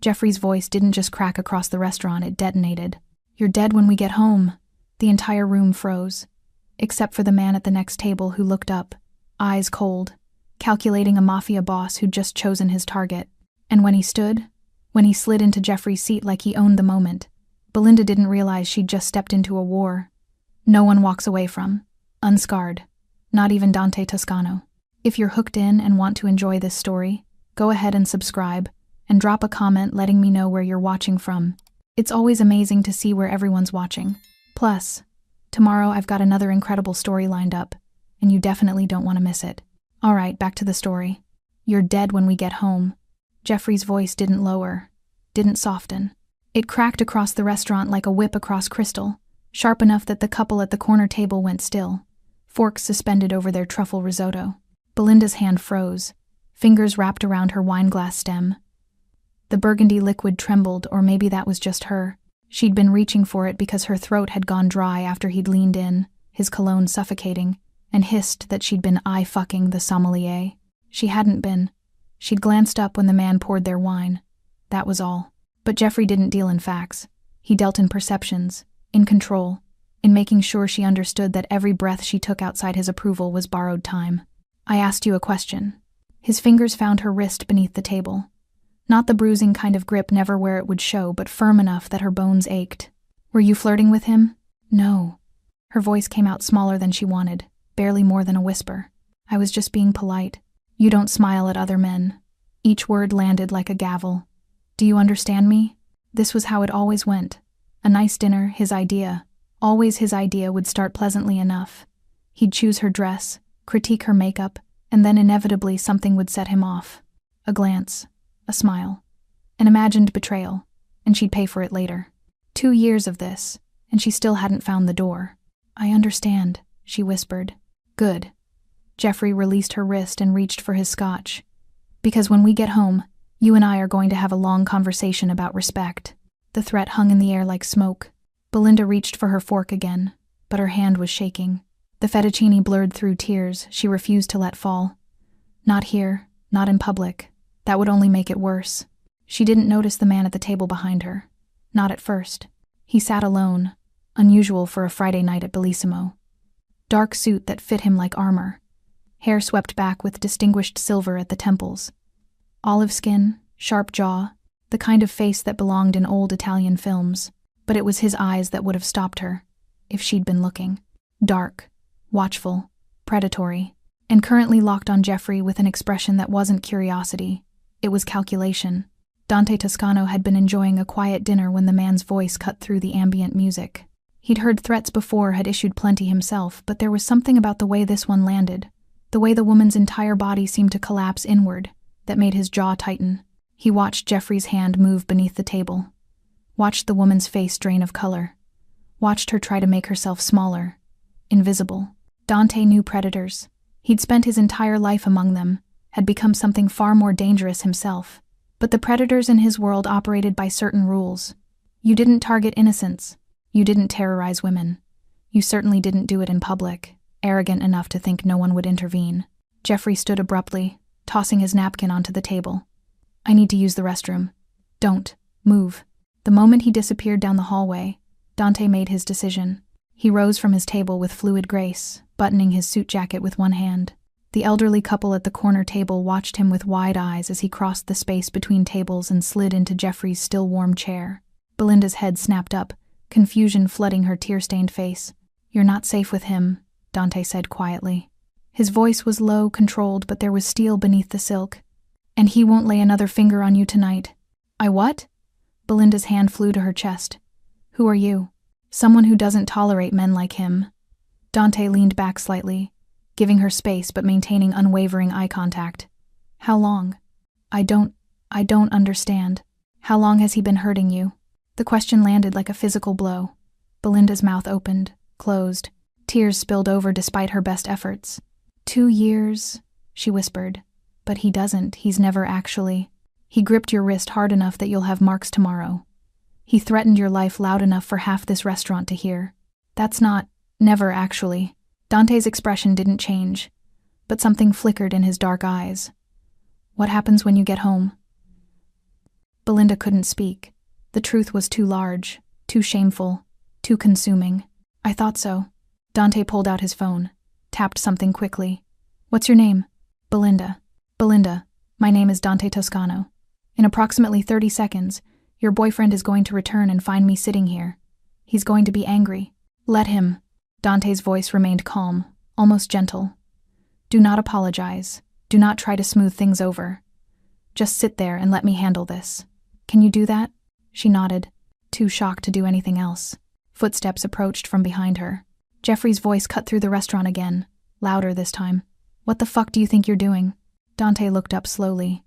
Jeffrey's voice didn't just crack across the restaurant, it detonated. "You're dead when we get home." The entire room froze, except for the man at the next table who looked up, eyes cold, calculating a mafia boss who'd just chosen his target. And when he slid into Jeffrey's seat like he owned the moment, Belinda didn't realize she'd just stepped into a war no one walks away from, unscarred, not even Dante Toscano. If you're hooked in and want to enjoy this story, go ahead and subscribe, and drop a comment letting me know where you're watching from. It's always amazing to see where everyone's watching. Plus, tomorrow I've got another incredible story lined up, and you definitely don't want to miss it. Alright, back to the story. "You're dead when we get home." Jeffrey's voice didn't lower, didn't soften. It cracked across the restaurant like a whip across crystal, sharp enough that the couple at the corner table went still, forks suspended over their truffle risotto. Belinda's hand froze, fingers wrapped around her wineglass stem. The burgundy liquid trembled, or maybe that was just her. She'd been reaching for it because her throat had gone dry after he'd leaned in, his cologne suffocating, and hissed that she'd been eye-fucking the sommelier. She hadn't been. She'd glanced up when the man poured their wine. That was all. But Jeffrey didn't deal in facts. He dealt in perceptions, in control, in making sure she understood that every breath she took outside his approval was borrowed time. "I asked you a question." His fingers found her wrist beneath the table. Not the bruising kind of grip, never where it would show, but firm enough that her bones ached. "Were you flirting with him?" "No." Her voice came out smaller than she wanted, barely more than a whisper. "I was just being polite. You don't smile at other men." Each word landed like a gavel. "Do you understand me?" This was how it always went. A nice dinner, his idea. Always his idea would start pleasantly enough. He'd choose her dress, critique her makeup, and then inevitably something would set him off. A glance, a smile, an imagined betrayal, and she'd pay for it later. 2 years of this, and she still hadn't found the door. "I understand," she whispered. "Good." Jeffrey released her wrist and reached for his scotch. "Because when we get home, you and I are going to have a long conversation about respect." The threat hung in the air like smoke. Belinda reached for her fork again, but her hand was shaking. The fettuccine blurred through tears she refused to let fall. Not here, not in public. That would only make it worse. She didn't notice the man at the table behind her. Not at first. He sat alone, unusual for a Friday night at Bellissimo. Dark suit that fit him like armor. Hair swept back with distinguished silver at the temples. Olive skin, sharp jaw, the kind of face that belonged in old Italian films. But it was his eyes that would have stopped her, if she'd been looking. Dark, watchful, predatory, and currently locked on Jeffrey with an expression that wasn't curiosity. It was calculation. Dante Toscano had been enjoying a quiet dinner when the man's voice cut through the ambient music. He'd heard threats before, had issued plenty himself, but there was something about the way this one landed, the way the woman's entire body seemed to collapse inward, that made his jaw tighten. He watched Jeffrey's hand move beneath the table. Watched the woman's face drain of color. Watched her try to make herself smaller, invisible. Dante knew predators. He'd spent his entire life among them, had become something far more dangerous himself. But the predators in his world operated by certain rules. You didn't target innocents. You didn't terrorize women. You certainly didn't do it in public, arrogant enough to think no one would intervene. Jeffrey stood abruptly, tossing his napkin onto the table. "I need to use the restroom." "Don't. Move." The moment he disappeared down the hallway, Dante made his decision. He rose from his table with fluid grace, buttoning his suit jacket with one hand. The elderly couple at the corner table watched him with wide eyes as he crossed the space between tables and slid into Jeffrey's still-warm chair. Belinda's head snapped up, confusion flooding her tear-stained face. "You're not safe with him," Dante said quietly. His voice was low, controlled, but there was steel beneath the silk. "And he won't lay another finger on you tonight." "I what?" Belinda's hand flew to her chest. "Who are you?" "Someone who doesn't tolerate men like him." Dante leaned back slightly, giving her space but maintaining unwavering eye contact. "How long?" I don't understand." "How long has he been hurting you?" The question landed like a physical blow. Belinda's mouth opened, closed. Tears spilled over despite her best efforts. 2 years, she whispered. "But he doesn't. He's never actually. He gripped your wrist hard enough that you'll have marks tomorrow. He threatened your life loud enough for half this restaurant to hear. That's not, never actually." Dante's expression didn't change, but something flickered in his dark eyes. "What happens when you get home?" Belinda couldn't speak. The truth was too large, too shameful, too consuming. I thought so. Dante pulled out his phone, tapped something quickly. What's your name? Belinda. Belinda, my name is Dante Toscano. In approximately 30 seconds, your boyfriend is going to return and find me sitting here. He's going to be angry. Let him. Dante's voice remained calm, almost gentle. Do not apologize. Do not try to smooth things over. Just sit there and let me handle this. Can you do that? She nodded, too shocked to do anything else. Footsteps approached from behind her. Jeffrey's voice cut through the restaurant again, louder this time. What the fuck do you think you're doing? Dante looked up slowly,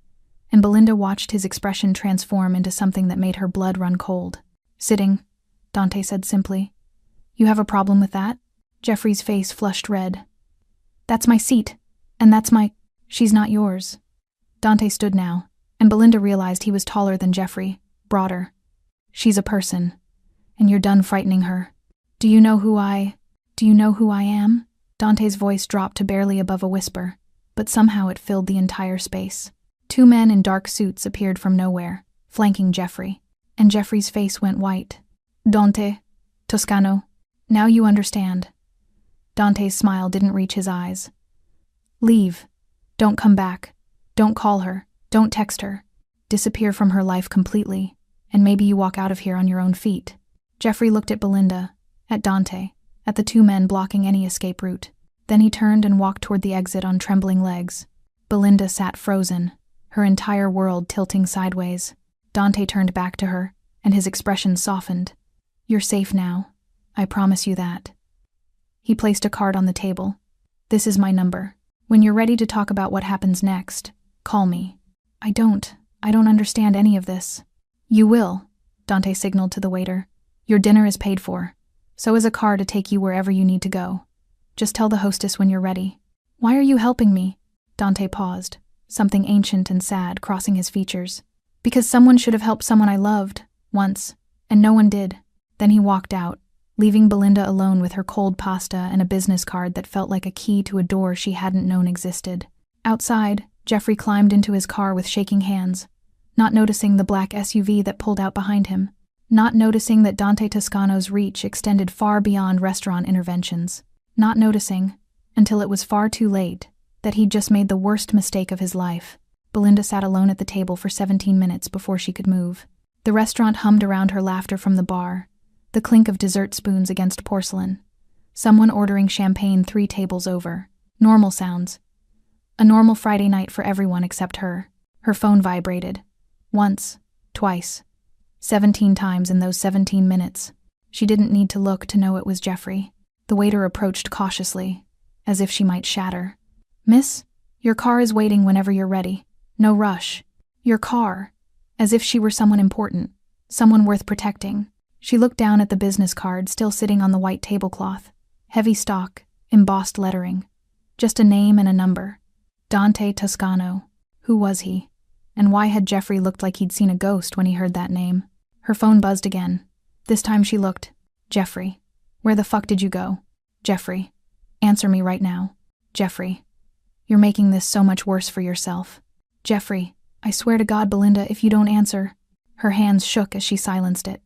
and Belinda watched his expression transform into something that made her blood run cold. Sitting, Dante said simply. You have a problem with that? Jeffrey's face flushed red. That's my seat, and that's my... She's not yours. Dante stood now, and Belinda realized he was taller than Jeffrey, broader. She's a person, and you're done frightening her. Do you know who I am? Dante's voice dropped to barely above a whisper, but somehow it filled the entire space. Two men in dark suits appeared from nowhere, flanking Jeffrey, and Jeffrey's face went white. Dante, Toscano, now you understand. Dante's smile didn't reach his eyes. Leave. Don't come back. Don't call her. Don't text her. Disappear from her life completely, and maybe you walk out of here on your own feet. Jeffrey looked at Belinda, at Dante, at the two men blocking any escape route. Then he turned and walked toward the exit on trembling legs. Belinda sat frozen, her entire world tilting sideways. Dante turned back to her, and his expression softened. You're safe now. I promise you that. He placed a card on the table. This is my number. When you're ready to talk about what happens next, call me. I don't understand any of this. You will, Dante signaled to the waiter. Your dinner is paid for. So is a car to take you wherever you need to go. Just tell the hostess when you're ready. Why are you helping me? Dante paused, something ancient and sad crossing his features. Because someone should have helped someone I loved, once, and no one did. Then he walked out, leaving Belinda alone with her cold pasta and a business card that felt like a key to a door she hadn't known existed. Outside, Jeffrey climbed into his car with shaking hands, not noticing the black SUV that pulled out behind him, not noticing that Dante Toscano's reach extended far beyond restaurant interventions, not noticing, until it was far too late, that he'd just made the worst mistake of his life. Belinda sat alone at the table for 17 minutes before she could move. The restaurant hummed around her laughter from the bar, the clink of dessert spoons against porcelain, someone ordering champagne 3 tables over. Normal sounds. A normal Friday night for everyone except her. Her phone vibrated. Once, twice, 17 times in those 17 minutes. She didn't need to look to know it was Jeffrey. The waiter approached cautiously, as if she might shatter. Miss, your car is waiting whenever you're ready. No rush. Your car. As if she were someone important, someone worth protecting. She looked down at the business card still sitting on the white tablecloth. Heavy stock, embossed lettering. Just a name and a number. Dante Toscano. Who was he? And why had Jeffrey looked like he'd seen a ghost when he heard that name? Her phone buzzed again. This time she looked. Jeffrey. Where the fuck did you go? Jeffrey. Answer me right now. Jeffrey. You're making this so much worse for yourself. Jeffrey. I swear to God, Belinda, if you don't answer. Her hands shook as she silenced it.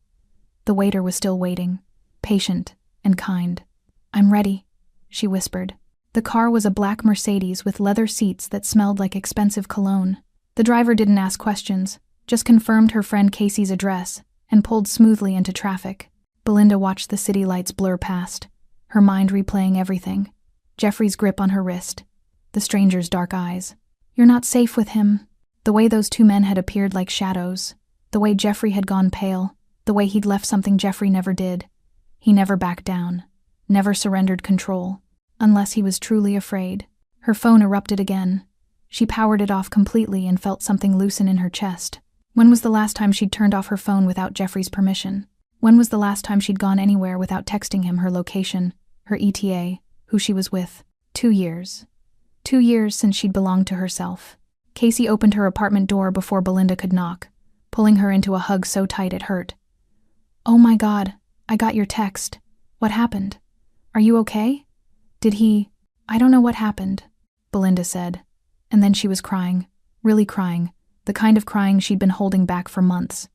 The waiter was still waiting, patient and kind. I'm ready, she whispered. The car was a black Mercedes with leather seats that smelled like expensive cologne. The driver didn't ask questions, just confirmed her friend Casey's address and pulled smoothly into traffic. Belinda watched the city lights blur past, her mind replaying everything. Jeffrey's grip on her wrist, the stranger's dark eyes. You're not safe with him. The way those two men had appeared like shadows, the way Jeffrey had gone pale, the way he'd left something Jeffrey never did. He never backed down, never surrendered control, unless he was truly afraid. Her phone erupted again. She powered it off completely and felt something loosen in her chest. When was the last time she'd turned off her phone without Jeffrey's permission? When was the last time she'd gone anywhere without texting him her location, her ETA, who she was with? 2 years. 2 years since she'd belonged to herself. Casey opened her apartment door before Belinda could knock, pulling her into a hug so tight it hurt. Oh my God, I got your text. What happened? Are you okay? Did he... I don't know what happened, Belinda said. And then she was crying, really crying, the kind of crying she'd been holding back for months.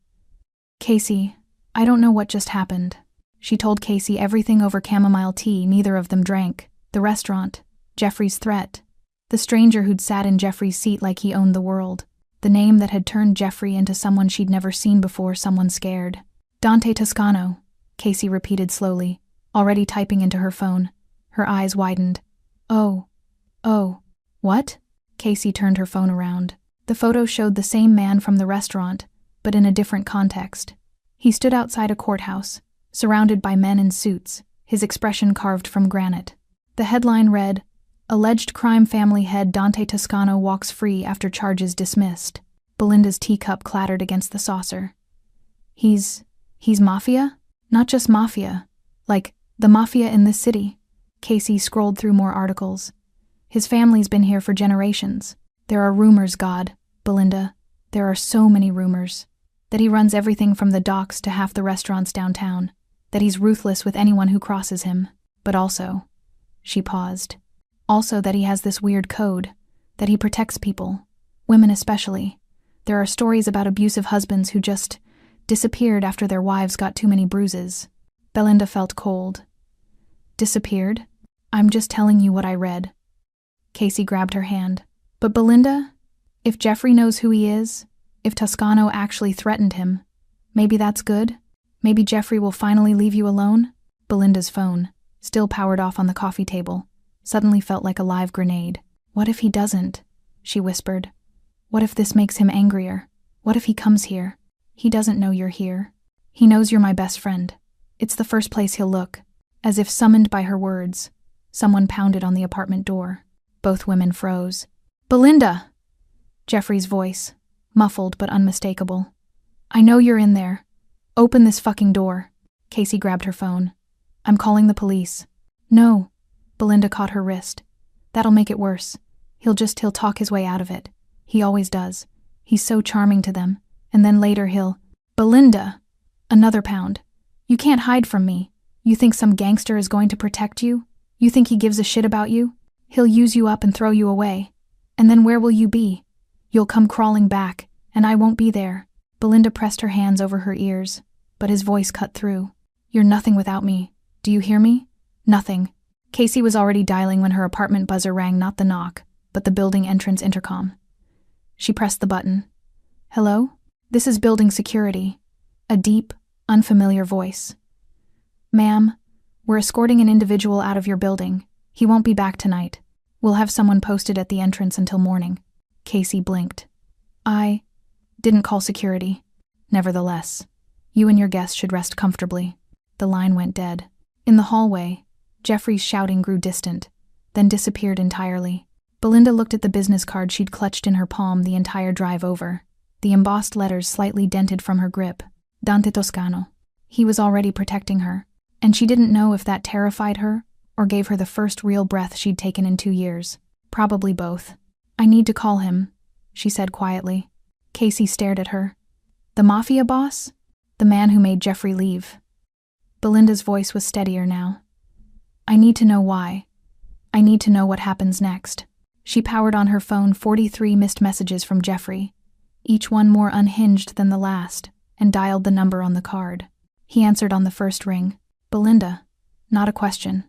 "Casey, I don't know what just happened." She told Casey everything over chamomile tea neither of them drank, the restaurant, Jeffrey's threat, the stranger who'd sat in Jeffrey's seat like he owned the world, the name that had turned Jeffrey into someone she'd never seen before, someone scared. "Dante Toscano," Casey repeated slowly, already typing into her phone. Her eyes widened. Oh, what?" Casey turned her phone around. The photo showed the same man from the restaurant, but in a different context. He stood outside a courthouse, surrounded by men in suits, his expression carved from granite. The headline read, "Alleged crime family head Dante Toscano walks free after charges dismissed." Belinda's teacup clattered against the saucer. He's mafia? Not just mafia. Like, the mafia in this city. Casey scrolled through more articles. "His family's been here for generations. There are rumors, God, Belinda, there are so many rumors. That he runs everything from the docks to half the restaurants downtown. That he's ruthless with anyone who crosses him. But also," she paused, "also that he has this weird code, that he protects people, women especially. There are stories about abusive husbands who just disappeared after their wives got too many bruises." Belinda felt cold. "Disappeared? I'm just telling you what I read." Casey grabbed her hand. "But Belinda, if Jeffrey knows who he is, if Toscano actually threatened him, maybe that's good? Maybe Jeffrey will finally leave you alone?" Belinda's phone, still powered off on the coffee table, suddenly felt like a live grenade. "What if he doesn't?" she whispered. "What if this makes him angrier? What if he comes here? He doesn't know you're here. He knows you're my best friend. It's the first place he'll look." As if summoned by her words, someone pounded on the apartment door. Both women froze. "Belinda!" Jeffrey's voice, muffled but unmistakable. "I know you're in there. Open this fucking door." Casey grabbed her phone. "I'm calling the police." "No." Belinda caught her wrist. "That'll make it worse. He'll talk his way out of it. He always does. He's so charming to them. And then later he'll—" "Belinda!" Another pound. "You can't hide from me. You think some gangster is going to protect you? You think he gives a shit about you? He'll use you up and throw you away. And then where will you be? You'll come crawling back, and I won't be there." Belinda pressed her hands over her ears, but his voice cut through. "You're nothing without me. Do you hear me? Nothing." Casey was already dialing when her apartment buzzer rang, not the knock, but the building entrance intercom. She pressed the button. "Hello? This is building security." A deep, unfamiliar voice. "Ma'am, we're escorting an individual out of your building. He won't be back tonight. We'll have someone posted at the entrance until morning." Casey blinked. "I didn't call security." "Nevertheless, you and your guest should rest comfortably." The line went dead. In the hallway, Jeffrey's shouting grew distant, then disappeared entirely. Belinda looked at the business card she'd clutched in her palm the entire drive over, the embossed letters slightly dented from her grip. Dante Toscano. He was already protecting her, and she didn't know if that terrified her or gave her the first real breath she'd taken in 2 years. Probably both. "I need to call him," she said quietly. Casey stared at her. "The Mafia Boss? The man who made Jeffrey leave." Belinda's voice was steadier now. "I need to know why. I need to know what happens next." She powered on her phone 43 missed messages from Jeffrey, each one more unhinged than the last, and dialed the number on the card. He answered on the first ring. "Belinda." Not a question.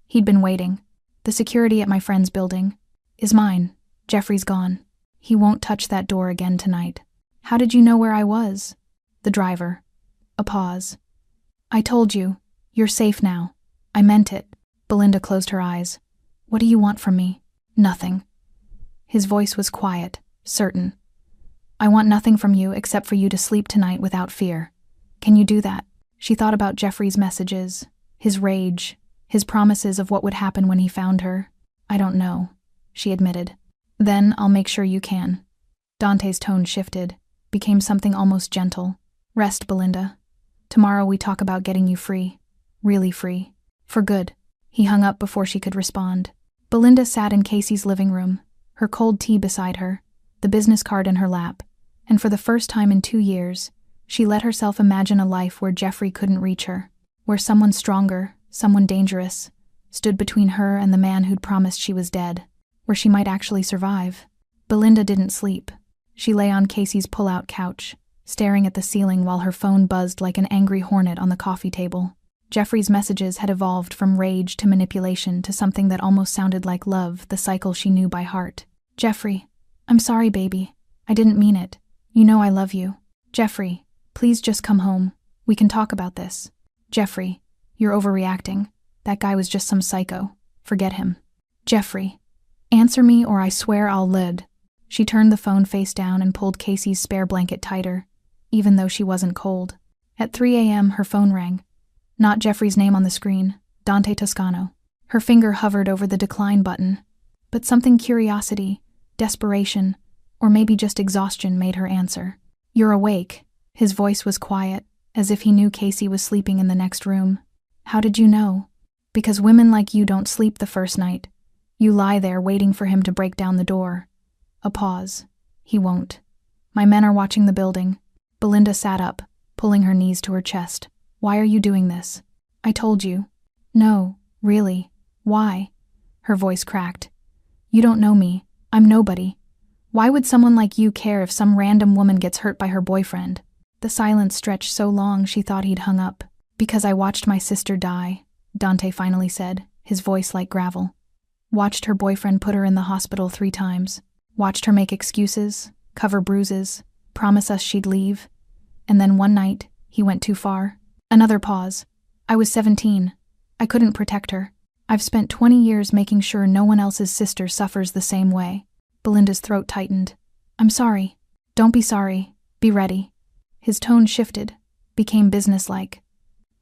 He'd been waiting. "The security at my friend's building is mine. Jeffrey's gone. He won't touch that door again tonight." "How did you know where I was?" The driver. A pause. "I told you. You're safe now. I meant it." Belinda closed her eyes. "What do you want from me?" "Nothing." His voice was quiet, certain. "I want nothing from you except for you to sleep tonight without fear. Can you do that?" She thought about Jeffrey's messages, his rage, his promises of what would happen when he found her. "I don't know," she admitted. "Then I'll make sure you can." Dante's tone shifted, became something almost gentle. "Rest, Belinda. Tomorrow we talk about getting you free. Really free. For good." He hung up before she could respond. Belinda sat in Casey's living room, her cold tea beside her, the business card in her lap, and for the first time in 2 years, she let herself imagine a life where Jeffrey couldn't reach her, where someone stronger, someone dangerous, stood between her and the man who'd promised she was dead, where she might actually survive. Belinda didn't sleep. She lay on Casey's pull-out couch, staring at the ceiling while her phone buzzed like an angry hornet on the coffee table. Jeffrey's messages had evolved from rage to manipulation to something that almost sounded like love, the cycle she knew by heart. Jeffrey, I'm sorry, baby. I didn't mean it. You know I love you. Jeffrey, please just come home. We can talk about this. Jeffrey, you're overreacting. That guy was just some psycho. Forget him. Jeffrey, answer me or I swear I'll lead. She turned the phone face down and pulled Casey's spare blanket tighter, even though she wasn't cold. At 3 a.m., her phone rang. Not Jeffrey's name on the screen, Dante Toscano. Her finger hovered over the decline button, but something curiosity, desperation, or maybe just exhaustion made her answer. You're awake. His voice was quiet, as if he knew Casey was sleeping in the next room. How did you know? Because women like you don't sleep the first night. You lie there waiting for him to break down the door. A pause. He won't. My men are watching the building. Belinda sat up, pulling her knees to her chest. Why are you doing this? I told you. No, really. Why? Her voice cracked. You don't know me. I'm nobody. Why would someone like you care if some random woman gets hurt by her boyfriend? The silence stretched so long she thought he'd hung up. Because I watched my sister die, Dante finally said, his voice like gravel. Watched her boyfriend put her in the hospital 3 times. Watched her make excuses, cover bruises, promise us she'd leave. And then one night, he went too far. Another pause. I was 17. I couldn't protect her. I've spent 20 years making sure no one else's sister suffers the same way. Belinda's throat tightened. I'm sorry. Don't be sorry. Be ready. His tone shifted, became businesslike.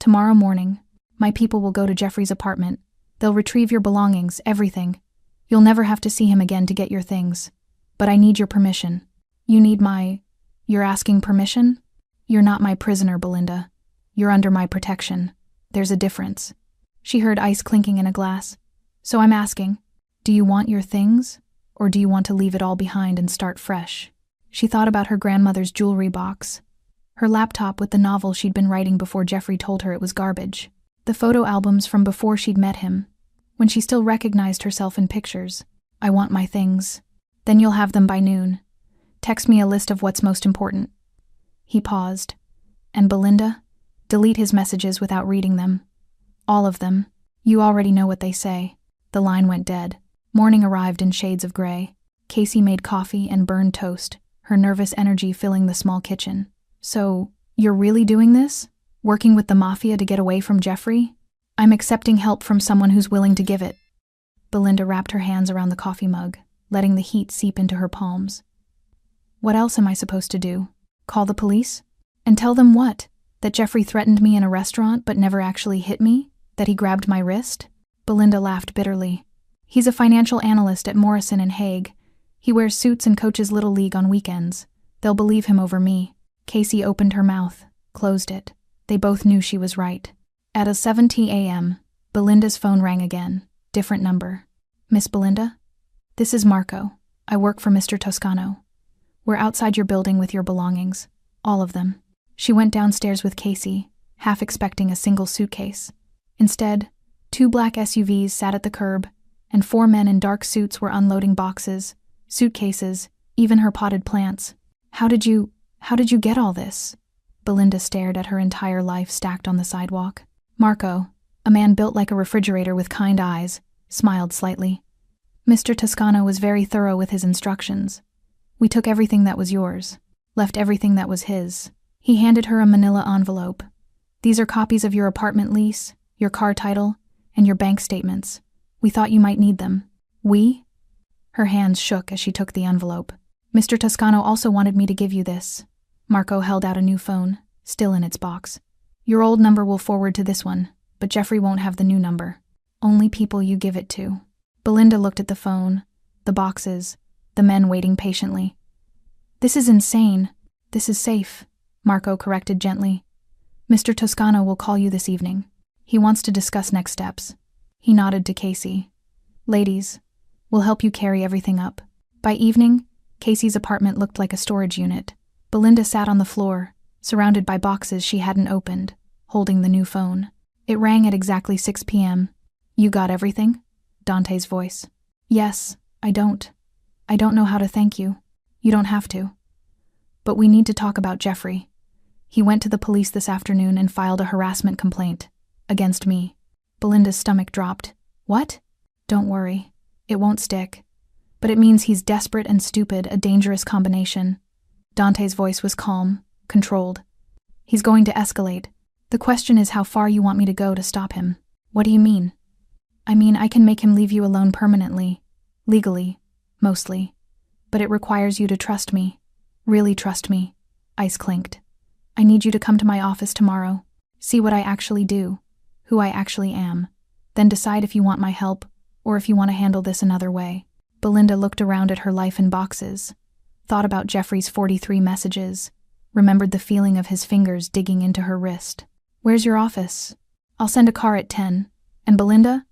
Tomorrow morning, my people will go to Jeffrey's apartment. They'll retrieve your belongings, everything. You'll never have to see him again to get your things. But I need your permission. You need my... You're asking permission? You're not my prisoner, Belinda. You're under my protection. There's a difference. She heard ice clinking in a glass. So I'm asking, do you want your things? Or do you want to leave it all behind and start fresh? She thought about her grandmother's jewelry box. Her laptop with the novel she'd been writing before Jeffrey told her it was garbage. The photo albums from before she'd met him, when she still recognized herself in pictures. I want my things. Then you'll have them by noon. Text me a list of what's most important. He paused. And Belinda? Delete his messages without reading them. All of them. You already know what they say. The line went dead. Morning arrived in shades of gray. Casey made coffee and burned toast, her nervous energy filling the small kitchen. So, you're really doing this? Working with the Mafia to get away from Jeffrey? I'm accepting help from someone who's willing to give it. Belinda wrapped her hands around the coffee mug, letting the heat seep into her palms. What else am I supposed to do? Call the police? And tell them what? That Jeffrey threatened me in a restaurant but never actually hit me? That he grabbed my wrist? Belinda laughed bitterly. He's a financial analyst at Morrison & Hague. He wears suits and coaches Little League on weekends. They'll believe him over me. Casey opened her mouth, closed it. They both knew she was right. At 7:00 a.m., Belinda's phone rang again. Different number. Miss Belinda? This is Marco. I work for Mr. Toscano. We're outside your building with your belongings. All of them. She went downstairs with Casey, half expecting a single suitcase. Instead, 2 black SUVs sat at the curb, and 4 men in dark suits were unloading boxes, suitcases, even her potted plants. How did you get all this? Belinda stared at her entire life stacked on the sidewalk. Marco, a man built like a refrigerator with kind eyes, smiled slightly. Mr. Toscano was very thorough with his instructions. We took everything that was yours, left everything that was his. He handed her a manila envelope. These are copies of your apartment lease, your car title, and your bank statements. We thought you might need them. We? Her hands shook as she took the envelope. Mr. Toscano also wanted me to give you this. Marco held out a new phone, still in its box. Your old number will forward to this one, but Jeffrey won't have the new number. Only people you give it to. Belinda looked at the phone, the boxes, the men waiting patiently. This is insane. This is safe, Marco corrected gently. Mr. Toscano will call you this evening. He wants to discuss next steps. He nodded to Casey. Ladies, we'll help you carry everything up. By evening, Casey's apartment looked like a storage unit. Belinda sat on the floor, surrounded by boxes she hadn't opened, holding the new phone. It rang at exactly 6 p.m. You got everything? Dante's voice. Yes, I don't. I don't know how to thank you. You don't have to. But we need to talk about Jeffrey. He went to the police this afternoon and filed a harassment complaint. Against me. Belinda's stomach dropped. What? Don't worry. It won't stick. But it means he's desperate and stupid, a dangerous combination. Dante's voice was calm, controlled. He's going to escalate. The question is how far you want me to go to stop him. What do you mean? I mean, I can make him leave you alone permanently. Legally. Mostly. But it requires you to trust me. Really trust me. Ice clinked. I need you to come to my office tomorrow. See what I actually do. Who I actually am. Then decide if you want my help, or if you want to handle this another way. Belinda looked around at her life in boxes. Thought about Jeffrey's 43 messages. Remembered the feeling of his fingers digging into her wrist. Where's your office? I'll send a car at 10. And Belinda?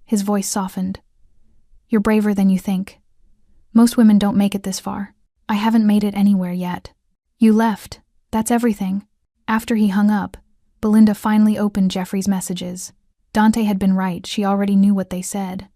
His voice softened. You're braver than you think. Most women don't make it this far. I haven't made it anywhere yet. You left. That's everything. After he hung up, Belinda finally opened Jeffrey's messages. Dante had been right, she already knew what they said.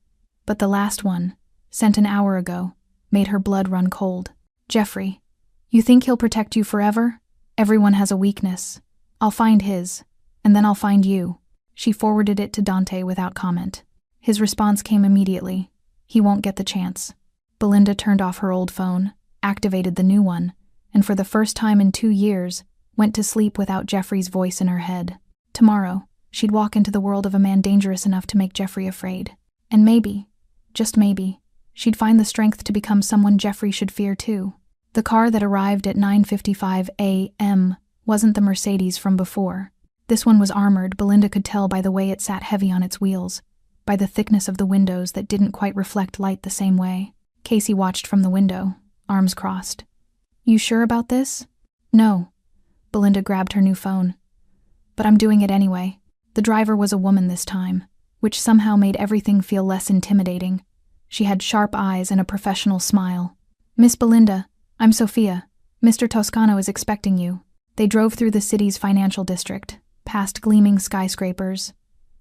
But the last one, sent an hour ago, made her blood run cold. Jeffrey, you think he'll protect you forever? Everyone has a weakness. I'll find his, and then I'll find you. She forwarded it to Dante without comment. His response came immediately. He won't get the chance. Belinda turned off her old phone, activated the new one, and for the first time in 2 years, went to sleep without Jeffrey's voice in her head. Tomorrow, she'd walk into the world of a man dangerous enough to make Jeffrey afraid. And maybe, just maybe, she'd find the strength to become someone Jeffrey should fear too. The car that arrived at 9:55 a.m. wasn't the Mercedes from before. This one was armored. Belinda could tell by the way it sat heavy on its wheels, by the thickness of the windows that didn't quite reflect light the same way. Casey watched from the window, arms crossed. You sure about this? No. Belinda grabbed her new phone. But I'm doing it anyway. The driver was a woman this time, which somehow made everything feel less intimidating. She had sharp eyes and a professional smile. Miss Belinda, I'm Sophia. Mr. Toscano is expecting you. They drove through the city's financial district, past gleaming skyscrapers,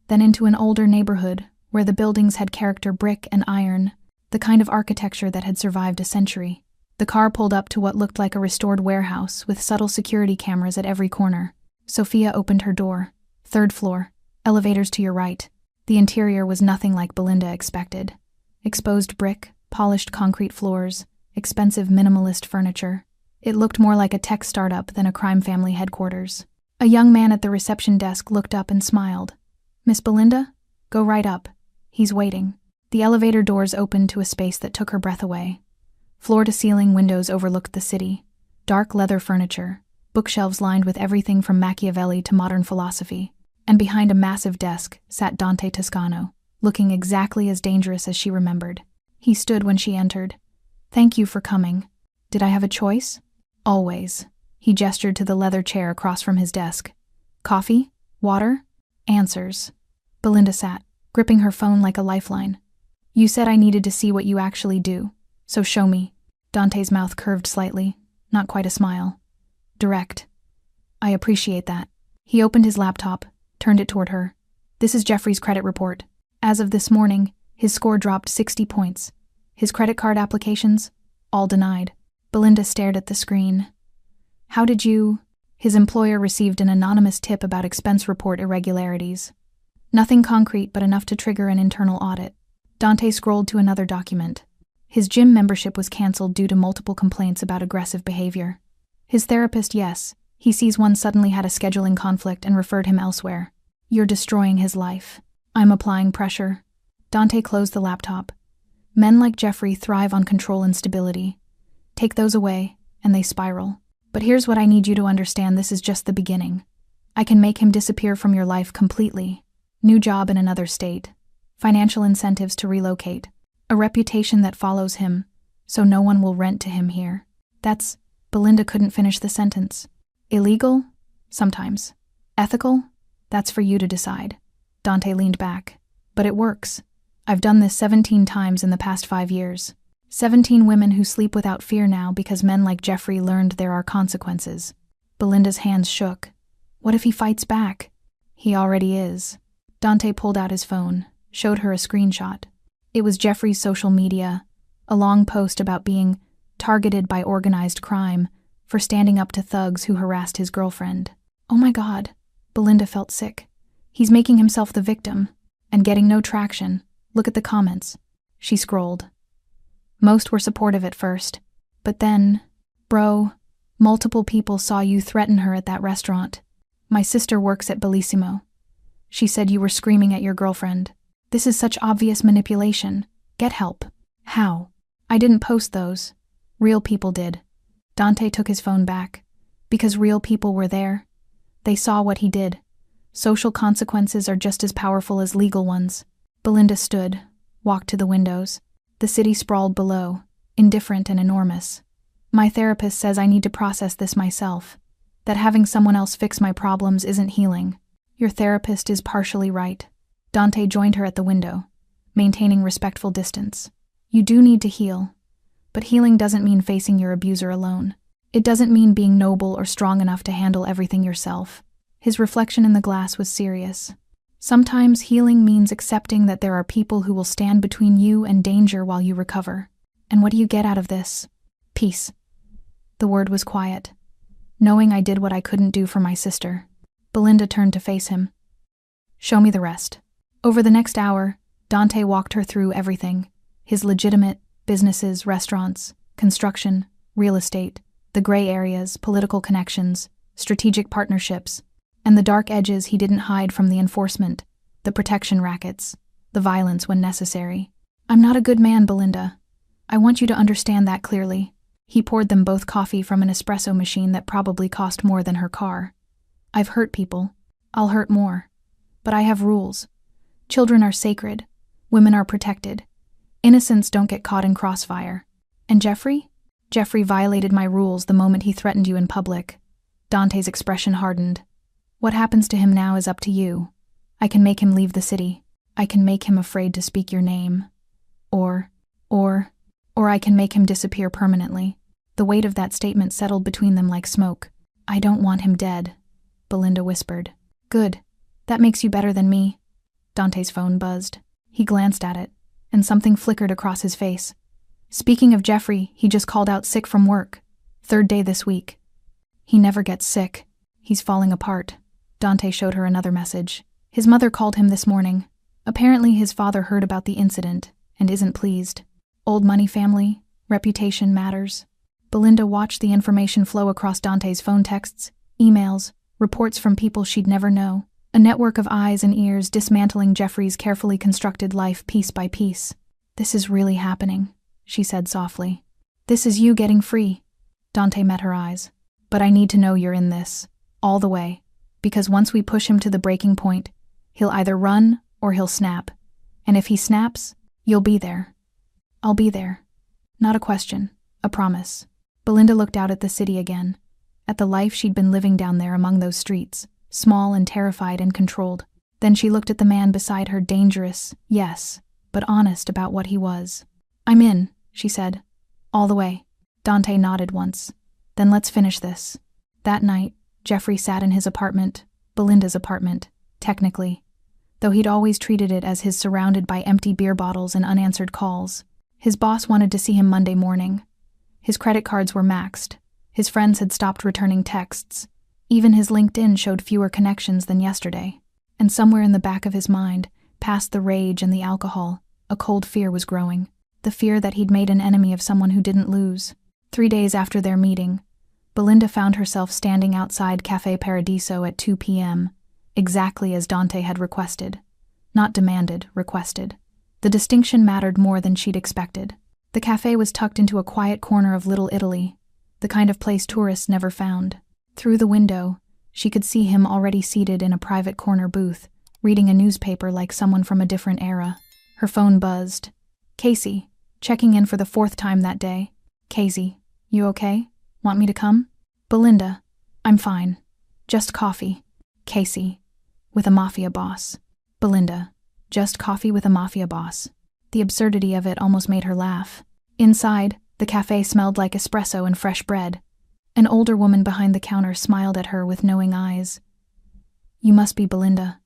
then into an older neighborhood where the buildings had character brick and iron, the kind of architecture that had survived a century. The car pulled up to what looked like a restored warehouse with subtle security cameras at every corner. Sophia opened her door. 3rd floor. Elevators to your right. The interior was nothing like Belinda expected. Exposed brick, polished concrete floors, expensive minimalist furniture. It looked more like a tech startup than a crime family headquarters. A young man at the reception desk looked up and smiled. Miss Belinda? Go right up. He's waiting. The elevator doors opened to a space that took her breath away. Floor-to-ceiling windows overlooked the city. Dark leather furniture, bookshelves lined with everything from Machiavelli to modern philosophy. And behind a massive desk sat Dante Toscano, looking exactly as dangerous as she remembered. He stood when she entered. Thank you for coming. Did I have a choice? Always. He gestured to the leather chair across from his desk. Coffee? Water? Answers. Belinda sat, gripping her phone like a lifeline. You said I needed to see what you actually do, so show me. Dante's mouth curved slightly, not quite a smile. Direct. I appreciate that. He opened his laptop, turned it toward her. This is Jeffrey's credit report. As of this morning, his score dropped 60 points. His credit card applications? All denied. Belinda stared at the screen. How did you... His employer received an anonymous tip about expense report irregularities. Nothing concrete, but enough to trigger an internal audit. Dante scrolled to another document. His gym membership was canceled due to multiple complaints about aggressive behavior. His therapist, yes. He sees one suddenly had a scheduling conflict and referred him elsewhere. You're destroying his life. I'm applying pressure. Dante closed the laptop. Men like Jeffrey thrive on control and stability. Take those away, and they spiral. But here's what I need you to understand, this is just the beginning. I can make him disappear from your life completely. New job in another state. Financial incentives to relocate. A reputation that follows him, so no one will rent to him here. That's... Belinda couldn't finish the sentence. Illegal? Sometimes. Ethical? That's for you to decide. Dante leaned back. But it works. I've done this 17 times in the past 5 years. 17 women who sleep without fear now because men like Jeffrey learned there are consequences. Belinda's hands shook. What if he fights back? He already is. Dante pulled out his phone, showed her a screenshot. It was Jeffrey's social media, a long post about being targeted by organized crime, for standing up to thugs who harassed his girlfriend. Oh my God, Belinda felt sick. He's making himself the victim and getting no traction. Look at the comments. She scrolled. Most were supportive at first, but then, bro, multiple people saw you threaten her at that restaurant. My sister works at Bellissimo. She said you were screaming at your girlfriend. This is such obvious manipulation. Get help. How? I didn't post those. Real people did. Dante took his phone back. Because real people were there. They saw what he did. Social consequences are just as powerful as legal ones. Belinda stood, walked to the windows. The city sprawled below, indifferent and enormous. My therapist says I need to process this myself. That having someone else fix my problems isn't healing. Your therapist is partially right. Dante joined her at the window, maintaining respectful distance. You do need to heal. But healing doesn't mean facing your abuser alone. It doesn't mean being noble or strong enough to handle everything yourself. His reflection in the glass was serious. Sometimes healing means accepting that there are people who will stand between you and danger while you recover. And what do you get out of this? Peace. The word was quiet. Knowing I did what I couldn't do for my sister. Belinda turned to face him. Show me the rest. Over the next hour, Dante walked her through everything. His legitimate businesses, restaurants, construction, real estate, the gray areas, political connections, strategic partnerships, and the dark edges he didn't hide from the enforcement, the protection rackets, the violence when necessary. I'm not a good man, Belinda. I want you to understand that clearly. He poured them both coffee from an espresso machine that probably cost more than her car. I've hurt people. I'll hurt more. But I have rules. Children are sacred. Women are protected. Innocents don't get caught in crossfire. And Jeffrey? Jeffrey violated my rules the moment he threatened you in public. Dante's expression hardened. What happens to him now is up to you. I can make him leave the city. I can make him afraid to speak your name. Or I can make him disappear permanently. The weight of that statement settled between them like smoke. I don't want him dead, Belinda whispered. Good. That makes you better than me. Dante's phone buzzed. He glanced at it, and something flickered across his face. Speaking of Jeffrey, he just called out sick from work. 3rd day this week. He never gets sick. He's falling apart. Dante showed her another message. His mother called him this morning. Apparently his father heard about the incident and isn't pleased. Old money family, reputation matters. Belinda watched the information flow across Dante's phone texts, emails, reports from people she'd never know. A network of eyes and ears dismantling Jeffrey's carefully constructed life piece by piece. This is really happening, she said softly. This is you getting free. Dante met her eyes. But I need to know you're in this, all the way. Because once we push him to the breaking point, he'll either run or he'll snap. And if he snaps, you'll be there. I'll be there. Not a question, a promise. Belinda looked out at the city again, at the life she'd been living down there among those streets, small and terrified and controlled. Then she looked at the man beside her, dangerous, yes, but honest about what he was. I'm in, she said. All the way. Dante nodded once. Then let's finish this. That night, Jeffrey sat in his apartment, Belinda's apartment, technically, though he'd always treated it as his, surrounded by empty beer bottles and unanswered calls. His boss wanted to see him Monday morning. His credit cards were maxed. His friends had stopped returning texts. Even his LinkedIn showed fewer connections than yesterday. And somewhere in the back of his mind, past the rage and the alcohol, a cold fear was growing. The fear that he'd made an enemy of someone who didn't lose. 3 days after their meeting, Belinda found herself standing outside Cafe Paradiso at 2 p.m., exactly as Dante had requested. Not demanded, requested. The distinction mattered more than she'd expected. The cafe was tucked into a quiet corner of Little Italy, the kind of place tourists never found. Through the window, she could see him already seated in a private corner booth, reading a newspaper like someone from a different era. Her phone buzzed. Casey, checking in for the 4th time that day. Casey, you okay? Want me to come? Belinda, I'm fine. Just coffee. Casey, with a mafia boss. Belinda, just coffee with a mafia boss. The absurdity of it almost made her laugh. Inside, the cafe smelled like espresso and fresh bread. An older woman behind the counter smiled at her with knowing eyes. You must be Belinda.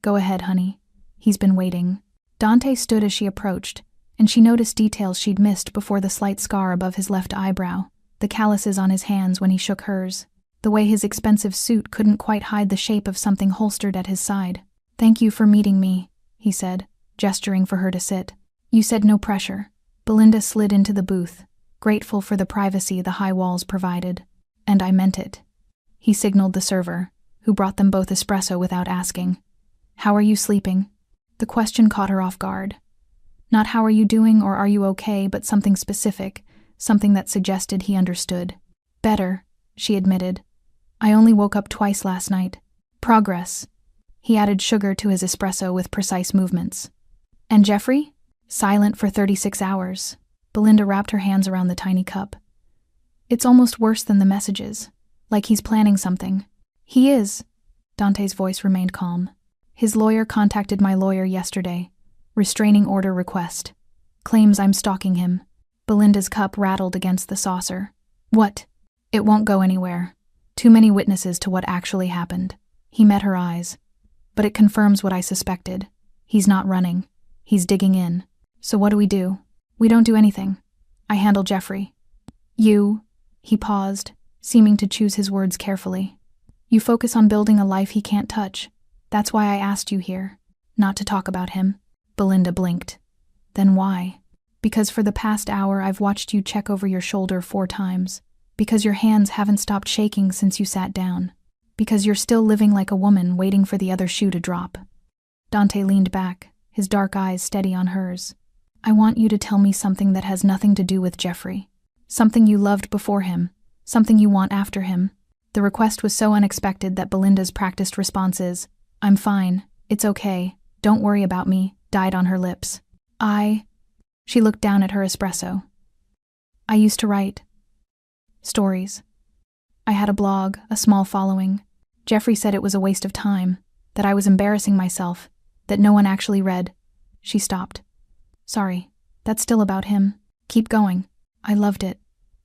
Go ahead, honey. He's been waiting. Dante stood as she approached, and she noticed details she'd missed before: the slight scar above his left eyebrow, the calluses on his hands when he shook hers, the way his expensive suit couldn't quite hide the shape of something holstered at his side. "Thank you for meeting me," he said, gesturing for her to sit. "You said no pressure." Belinda slid into the booth, grateful for the privacy the high walls provided. "And I meant it." He signaled the server, who brought them both espresso without asking. "How are you sleeping?" The question caught her off guard. Not how are you doing or are you okay, but something specific, something that suggested he understood. "Better," she admitted. "I only woke up twice last night." "Progress." He added sugar to his espresso with precise movements. "And Jeffrey?" "Silent for 36 hours. Belinda wrapped her hands around the tiny cup. "It's almost worse than the messages. Like he's planning something." "He is." Dante's voice remained calm. "His lawyer contacted my lawyer yesterday. Restraining order request. Claims I'm stalking him." Belinda's cup rattled against the saucer. "What?" "It won't go anywhere. Too many witnesses to what actually happened." He met her eyes. "But it confirms what I suspected. He's not running. He's digging in. So what do? We don't do anything. I handle Jeffrey." "You?" He paused, seeming to choose his words carefully. "You focus on building a life he can't touch. That's why I asked you here. Not to talk about him." Belinda blinked. "Then why?" "Because for the past hour I've watched you check over your shoulder 4 times. Because your hands haven't stopped shaking since you sat down. Because you're still living like a woman waiting for the other shoe to drop." Dante leaned back, his dark eyes steady on hers. "I want you to tell me something that has nothing to do with Jeffrey. Something you loved before him. Something you want after him." The request was so unexpected that Belinda's practiced responses, "I'm fine, it's okay, don't worry about me," died on her lips. She looked down at her espresso. "I used to write stories. I had a blog, a small following. Jeffrey said it was a waste of time, that I was embarrassing myself, that no one actually read." She stopped. "Sorry, that's still about him. Keep going." "I loved it."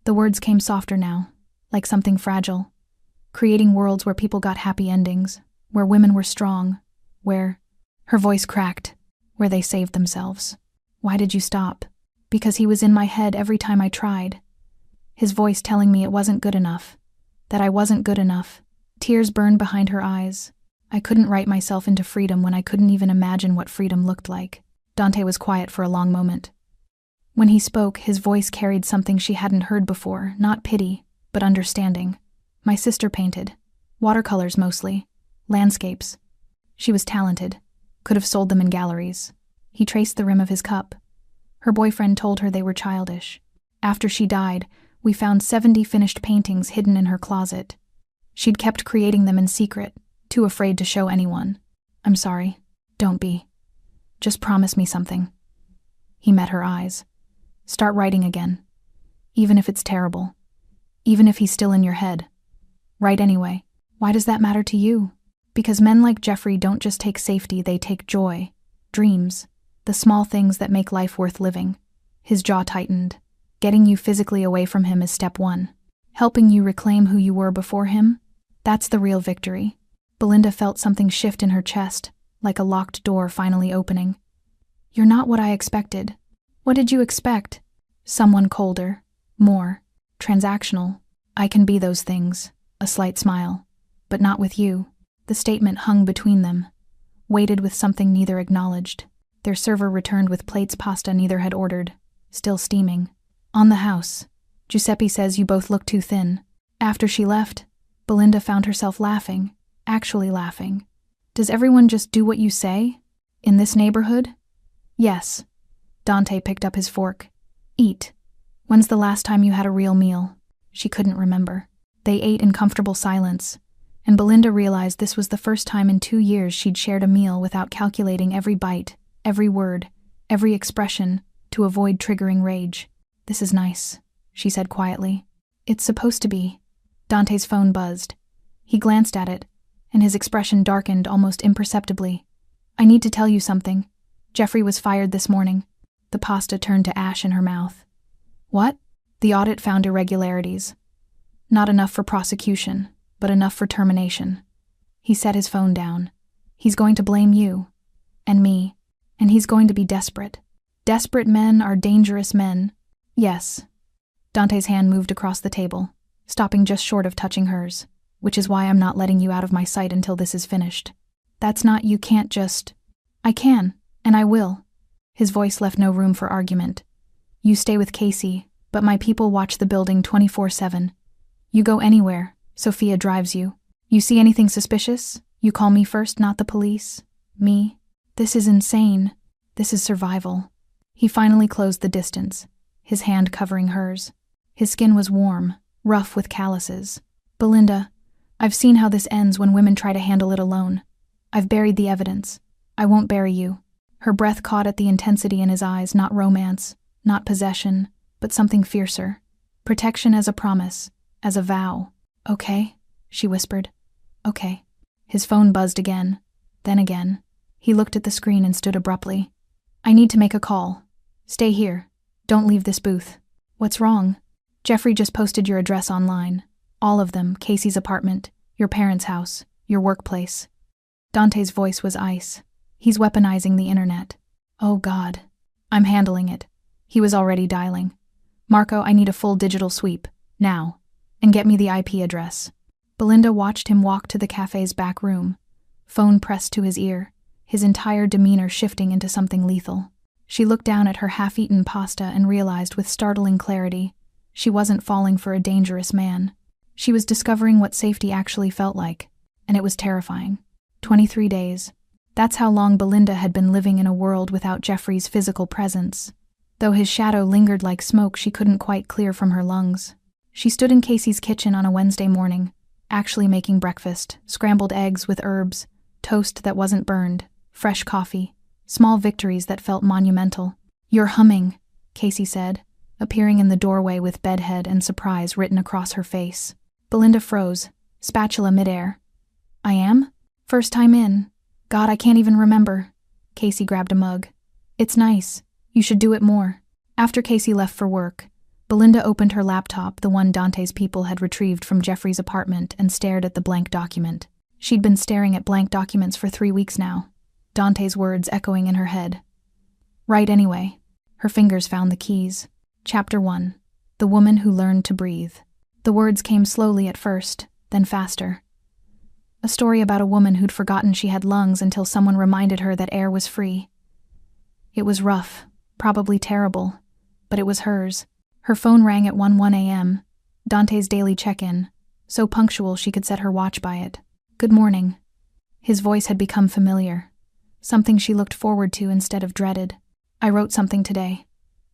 The words came softer now, like something fragile. "Creating worlds where people got happy endings, where women were strong, where—" Her voice cracked. "Where they saved themselves." "Why did you stop?" "Because he was in my head every time I tried. His voice telling me it wasn't good enough, that I wasn't good enough." Tears burned behind her eyes. "I couldn't write myself into freedom when I couldn't even imagine what freedom looked like." Dante was quiet for a long moment. When he spoke, his voice carried something she hadn't heard before, not pity, but understanding. "My sister painted. Watercolors mostly. Landscapes. She was talented. Could have sold them in galleries." He traced the rim of his cup. "Her boyfriend told her they were childish. After she died, we found 70 finished paintings hidden in her closet. She'd kept creating them in secret, too afraid to show anyone." "I'm sorry. Don't be. Just promise me something." He met her eyes. "Start writing again. Even if it's terrible. Even if he's still in your head. Write anyway." "Why does that matter to you?" "Because men like Jeffrey don't just take safety, they take joy, dreams, the small things that make life worth living." His jaw tightened. "Getting you physically away from him is step 1. Helping you reclaim who you were before him, that's the real victory." Belinda felt something shift in her chest, like a locked door finally opening. "You're not what I expected." "What did you expect?" "Someone colder, more transactional." "I can be those things," a slight smile. "But not with you." The statement hung between them, weighted with something neither acknowledged. Their server returned with plates pasta neither had ordered, still steaming. "On the house. Giuseppe says you both look too thin." After she left, Belinda found herself laughing, actually laughing. "Does everyone just do what you say? In this neighborhood?" "Yes." Dante picked up his fork. "Eat. When's the last time you had a real meal?" She couldn't remember. They ate in comfortable silence, and Belinda realized this was the first time in 2 years she'd shared a meal without calculating every bite, every word, every expression, to avoid triggering rage. "This is nice," she said quietly. "It's supposed to be." Dante's phone buzzed. He glanced at it, and his expression darkened almost imperceptibly. "I need to tell you something. Jeffrey was fired this morning." The pasta turned to ash in her mouth. "What?" "The audit found irregularities. Not enough for prosecution, but enough for termination." He set his phone down. "He's going to blame you. And me. And he's going to be desperate. Desperate men are dangerous men." "Yes." Dante's hand moved across the table, stopping just short of touching hers, which is why I'm not letting you out of my sight until this is finished. That's not, you can't just... I can, and I will. His voice left no room for argument. You stay with Casey, but my people watch the building 24/7. You go anywhere, Sophia drives you. You see anything suspicious? You call me first, not the police. Me? This is insane. This is survival. He finally closed the distance, his hand covering hers. His skin was warm, rough with calluses. Belinda, I've seen how this ends when women try to handle it alone. I've buried the evidence. I won't bury you. Her breath caught at the intensity in his eyes, not romance, not possession, but something fiercer. Protection as a promise, as a vow. Okay, she whispered. Okay. His phone buzzed again, then again. He looked at the screen and stood abruptly. I need to make a call. Stay here. Don't leave this booth. What's wrong? Jeffrey just posted your address online. All of them, Casey's apartment, your parents' house, your workplace. Dante's voice was ice. He's weaponizing the internet. Oh God. I'm handling it. He was already dialing. Marco, I need a full digital sweep, now. And get me the IP address. Belinda watched him walk to the cafe's back room, phone pressed to his ear, his entire demeanor shifting into something lethal. She looked down at her half-eaten pasta and realized with startling clarity she wasn't falling for a dangerous man. She was discovering what safety actually felt like, and it was terrifying. 23 days. That's how long Belinda had been living in a world without Jeffrey's physical presence. Though his shadow lingered like smoke she couldn't quite clear from her lungs. She stood in Casey's kitchen on a Wednesday morning, actually making breakfast, scrambled eggs with herbs, toast that wasn't burned, fresh coffee, small victories that felt monumental. You're humming, Casey said, appearing in the doorway with bedhead and surprise written across her face. Belinda froze, spatula midair. I am? First time in. God, I can't even remember. Casey grabbed a mug. It's nice. You should do it more. After Casey left for work, Belinda opened her laptop, the one Dante's people had retrieved from Jeffrey's apartment, and stared at the blank document. She'd been staring at blank documents for 3 weeks now, Dante's words echoing in her head. Right anyway. Her fingers found the keys. Chapter 1. The Woman Who Learned to Breathe. The words came slowly at first, then faster. A story about a woman who'd forgotten she had lungs until someone reminded her that air was free. It was rough, probably terrible, but it was hers. Her phone rang at 1:01 a.m., Dante's daily check-in, so punctual she could set her watch by it. Good morning. His voice had become familiar, something she looked forward to instead of dreaded. I wrote something today.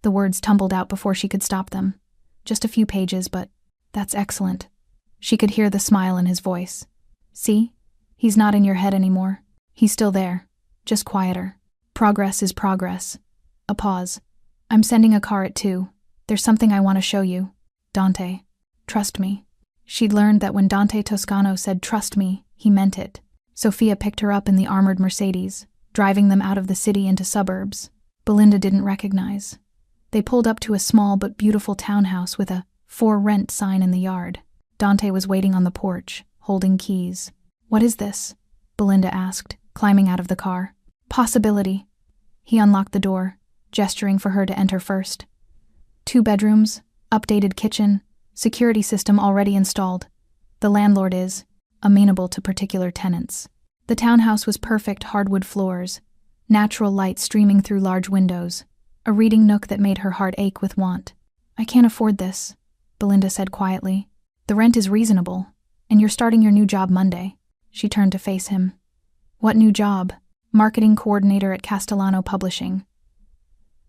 The words tumbled out before she could stop them. Just a few pages, but that's excellent. She could hear the smile in his voice. See? He's not in your head anymore. He's still there, just quieter. Progress is progress. A pause. I'm sending a car at 2. There's something I want to show you. Dante. Trust me. She'd learned that when Dante Toscano said trust me, he meant it. Sophia picked her up in the armored Mercedes, driving them out of the city into suburbs Belinda didn't recognize. They pulled up to a small but beautiful townhouse with a "For Rent" sign in the yard. Dante was waiting on the porch, holding keys. What is this? Belinda asked, climbing out of the car. Possibility. He unlocked the door, gesturing for her to enter first. 2 bedrooms, updated kitchen, security system already installed. The landlord is amenable to particular tenants. The townhouse was perfect hardwood floors, natural light streaming through large windows, a reading nook that made her heart ache with want. I can't afford this, Belinda said quietly. The rent is reasonable, and you're starting your new job Monday. She turned to face him. What new job? Marketing coordinator at Castellano Publishing.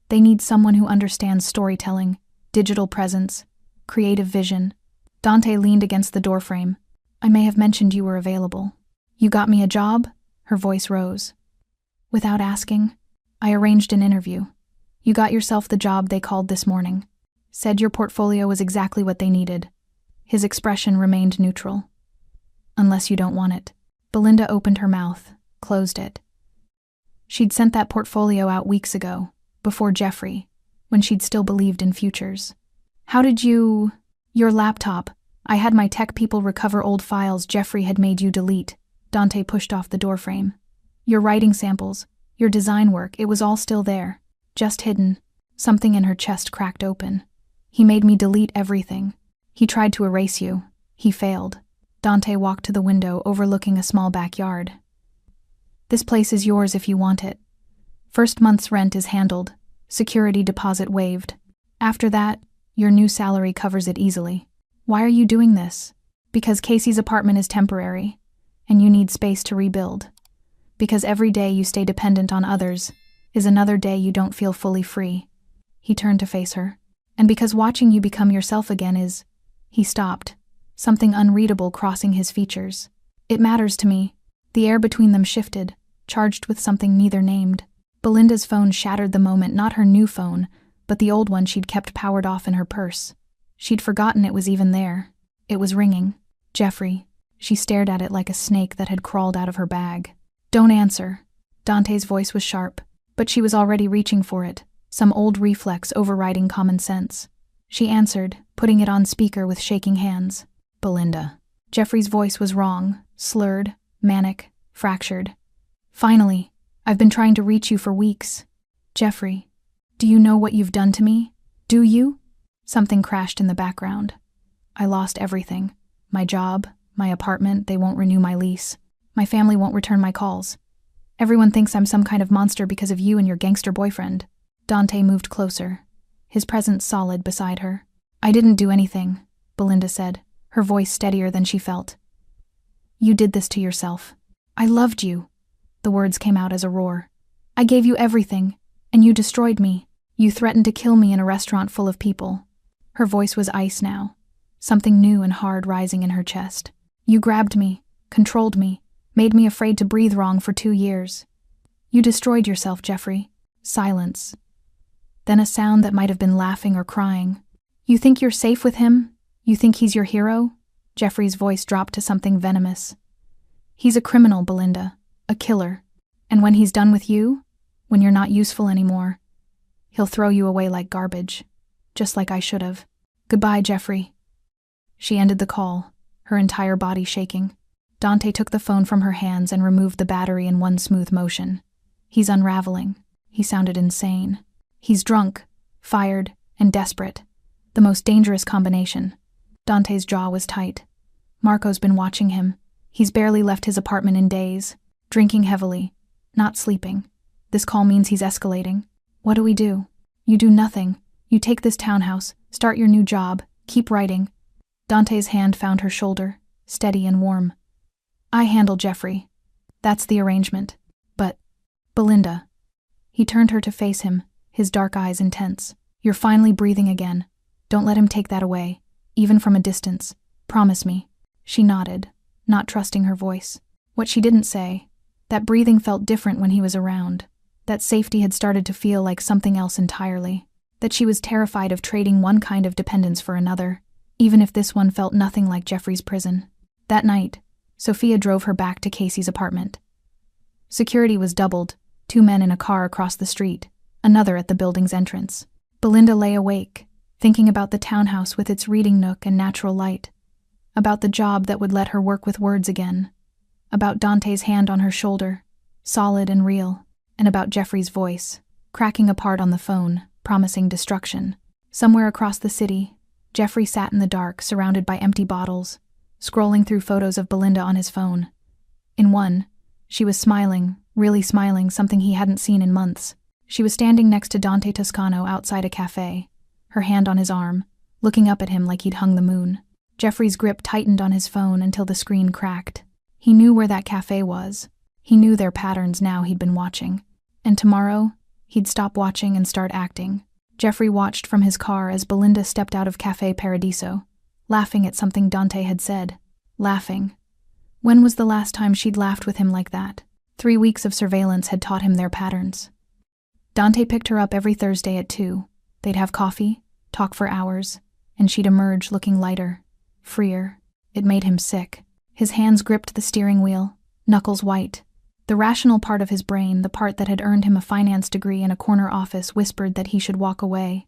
They need someone who understands storytelling, digital presence, creative vision. Dante leaned against the doorframe. I may have mentioned you were available. You got me a job? Her voice rose. Without asking, I arranged an interview. You got yourself the job they called this morning. Said your portfolio was exactly what they needed. His expression remained neutral. Unless you don't want it. Belinda opened her mouth, closed it. She'd sent that portfolio out weeks ago, before Jeffrey, when she'd still believed in futures. How did you... Your laptop. I had my tech people recover old files Jeffrey had made you delete. Dante pushed off the doorframe. Your writing samples, your design work, it was all still there. Just hidden. Something in her chest cracked open. He made me delete everything. He tried to erase you. He failed. Dante walked to the window overlooking a small backyard. This place is yours if you want it. First month's rent is handled. Security deposit waived. After that, your new salary covers it easily. Why are you doing this? Because Casey's apartment is temporary, and you need space to rebuild. Because every day you stay dependent on others is another day you don't feel fully free. He turned to face her. And because watching you become yourself again is... He stopped, something unreadable crossing his features. It matters to me. The air between them shifted, charged with something neither named. Belinda's phone shattered the moment, not her new phone, but the old one she'd kept powered off in her purse. She'd forgotten it was even there. It was ringing. Jeffrey. She stared at it like a snake that had crawled out of her bag. Don't answer. Dante's voice was sharp, but she was already reaching for it, some old reflex overriding common sense. She answered, putting it on speaker with shaking hands. Belinda. Jeffrey's voice was wrong, slurred, manic, fractured. Finally, I've been trying to reach you for weeks. Jeffrey, do you know what you've done to me? Do you? Something crashed in the background. I lost everything. My job, my apartment, they won't renew my lease. My family won't return my calls. Everyone thinks I'm some kind of monster because of you and your gangster boyfriend. Dante moved closer, his presence solid beside her. I didn't do anything, Belinda said, her voice steadier than she felt. You did this to yourself. I loved you. The words came out as a roar. I gave you everything, and you destroyed me. You threatened to kill me in a restaurant full of people. Her voice was ice now, something new and hard rising in her chest. You grabbed me, controlled me, made me afraid to breathe wrong for 2 years. You destroyed yourself, Jeffrey. Silence. Then a sound that might have been laughing or crying. You think you're safe with him? You think he's your hero? Jeffrey's voice dropped to something venomous. He's a criminal, Belinda. A killer. And when he's done with you, when you're not useful anymore, he'll throw you away like garbage. Just like I should have. Goodbye, Jeffrey. She ended the call, her entire body shaking. Dante took the phone from her hands and removed the battery in one smooth motion. He's unraveling. He sounded insane. He's drunk, fired, and desperate. The most dangerous combination. Dante's jaw was tight. Marco's been watching him. He's barely left his apartment in days. Drinking heavily. Not sleeping. This call means he's escalating. What do we do? You do nothing. You take this townhouse, start your new job, keep writing. Dante's hand found her shoulder, steady and warm. I handle Jeffrey. That's the arrangement. But, Belinda. He turned her to face him, his dark eyes intense. You're finally breathing again. Don't let him take that away, even from a distance. Promise me. She nodded, not trusting her voice. What she didn't say, that breathing felt different when he was around. That safety had started to feel like something else entirely. That she was terrified of trading one kind of dependence for another, even if this one felt nothing like Jeffrey's prison. That night, Sophia drove her back to Casey's apartment. Security was doubled, 2 men in a car across the street, another at the building's entrance. Belinda lay awake, thinking about the townhouse with its reading nook and natural light, about the job that would let her work with words again, about Dante's hand on her shoulder, solid and real, and about Jeffrey's voice, cracking apart on the phone, promising destruction. Somewhere across the city, Jeffrey sat in the dark, surrounded by empty bottles, scrolling through photos of Belinda on his phone. In one, she was smiling, really smiling, something he hadn't seen in months. She was standing next to Dante Toscano outside a cafe, her hand on his arm, looking up at him like he'd hung the moon. Jeffrey's grip tightened on his phone until the screen cracked. He knew where that cafe was. He knew their patterns now he'd been watching. And tomorrow, he'd stop watching and start acting. Jeffrey watched from his car as Belinda stepped out of Cafe Paradiso, laughing at something Dante had said. Laughing. When was the last time she'd laughed with him like that? 3 weeks of surveillance had taught him their patterns. Dante picked her up every Thursday at 2. They'd have coffee, talk for hours, and she'd emerge looking lighter, freer. It made him sick. His hands gripped the steering wheel, knuckles white. The rational part of his brain, the part that had earned him a finance degree in a corner office, whispered that he should walk away,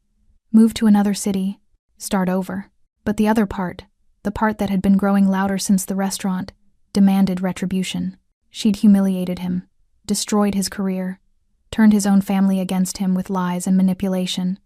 move to another city, start over. But the other part, the part that had been growing louder since the restaurant, demanded retribution. She'd humiliated him, destroyed his career, turned his own family against him with lies and manipulation,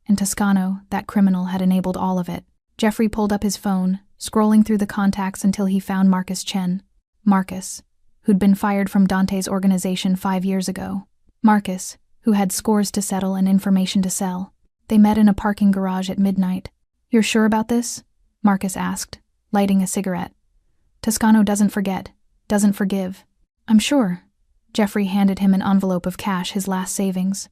and Toscano, that criminal, had enabled all of it. Jeffrey pulled up his phone, scrolling through the contacts until he found Marcus Chen. Marcus, who'd been fired from Dante's organization 5 years ago. Marcus, who had scores to settle and information to sell. They met in a parking garage at midnight. "You're sure about this?" Marcus asked, lighting a cigarette. "Toscano doesn't forget, doesn't forgive." "I'm sure." Jeffrey handed him an envelope of cash, his last savings.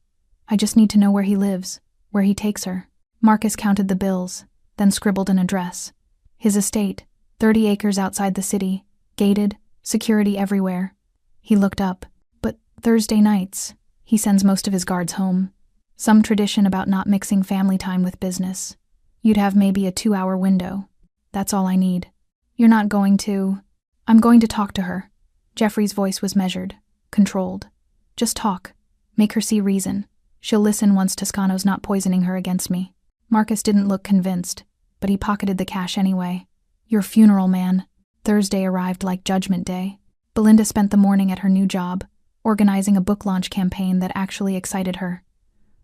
"I just need to know where he lives, where he takes her." Marcus counted the bills, then scribbled an address. His estate, 30 acres outside the city, gated, security everywhere. He looked up. "But Thursday nights, he sends most of his guards home. Some tradition about not mixing family time with business. You'd have maybe a 2-hour window. That's all I need." "You're not going to—" "I'm going to talk to her." Jeffrey's voice was measured, controlled. "Just talk. Make her see reason. She'll listen once Toscano's not poisoning her against me." Marcus didn't look convinced, but he pocketed the cash anyway. "Your funeral, man." Thursday arrived like Judgment Day. Belinda spent the morning at her new job, organizing a book launch campaign that actually excited her.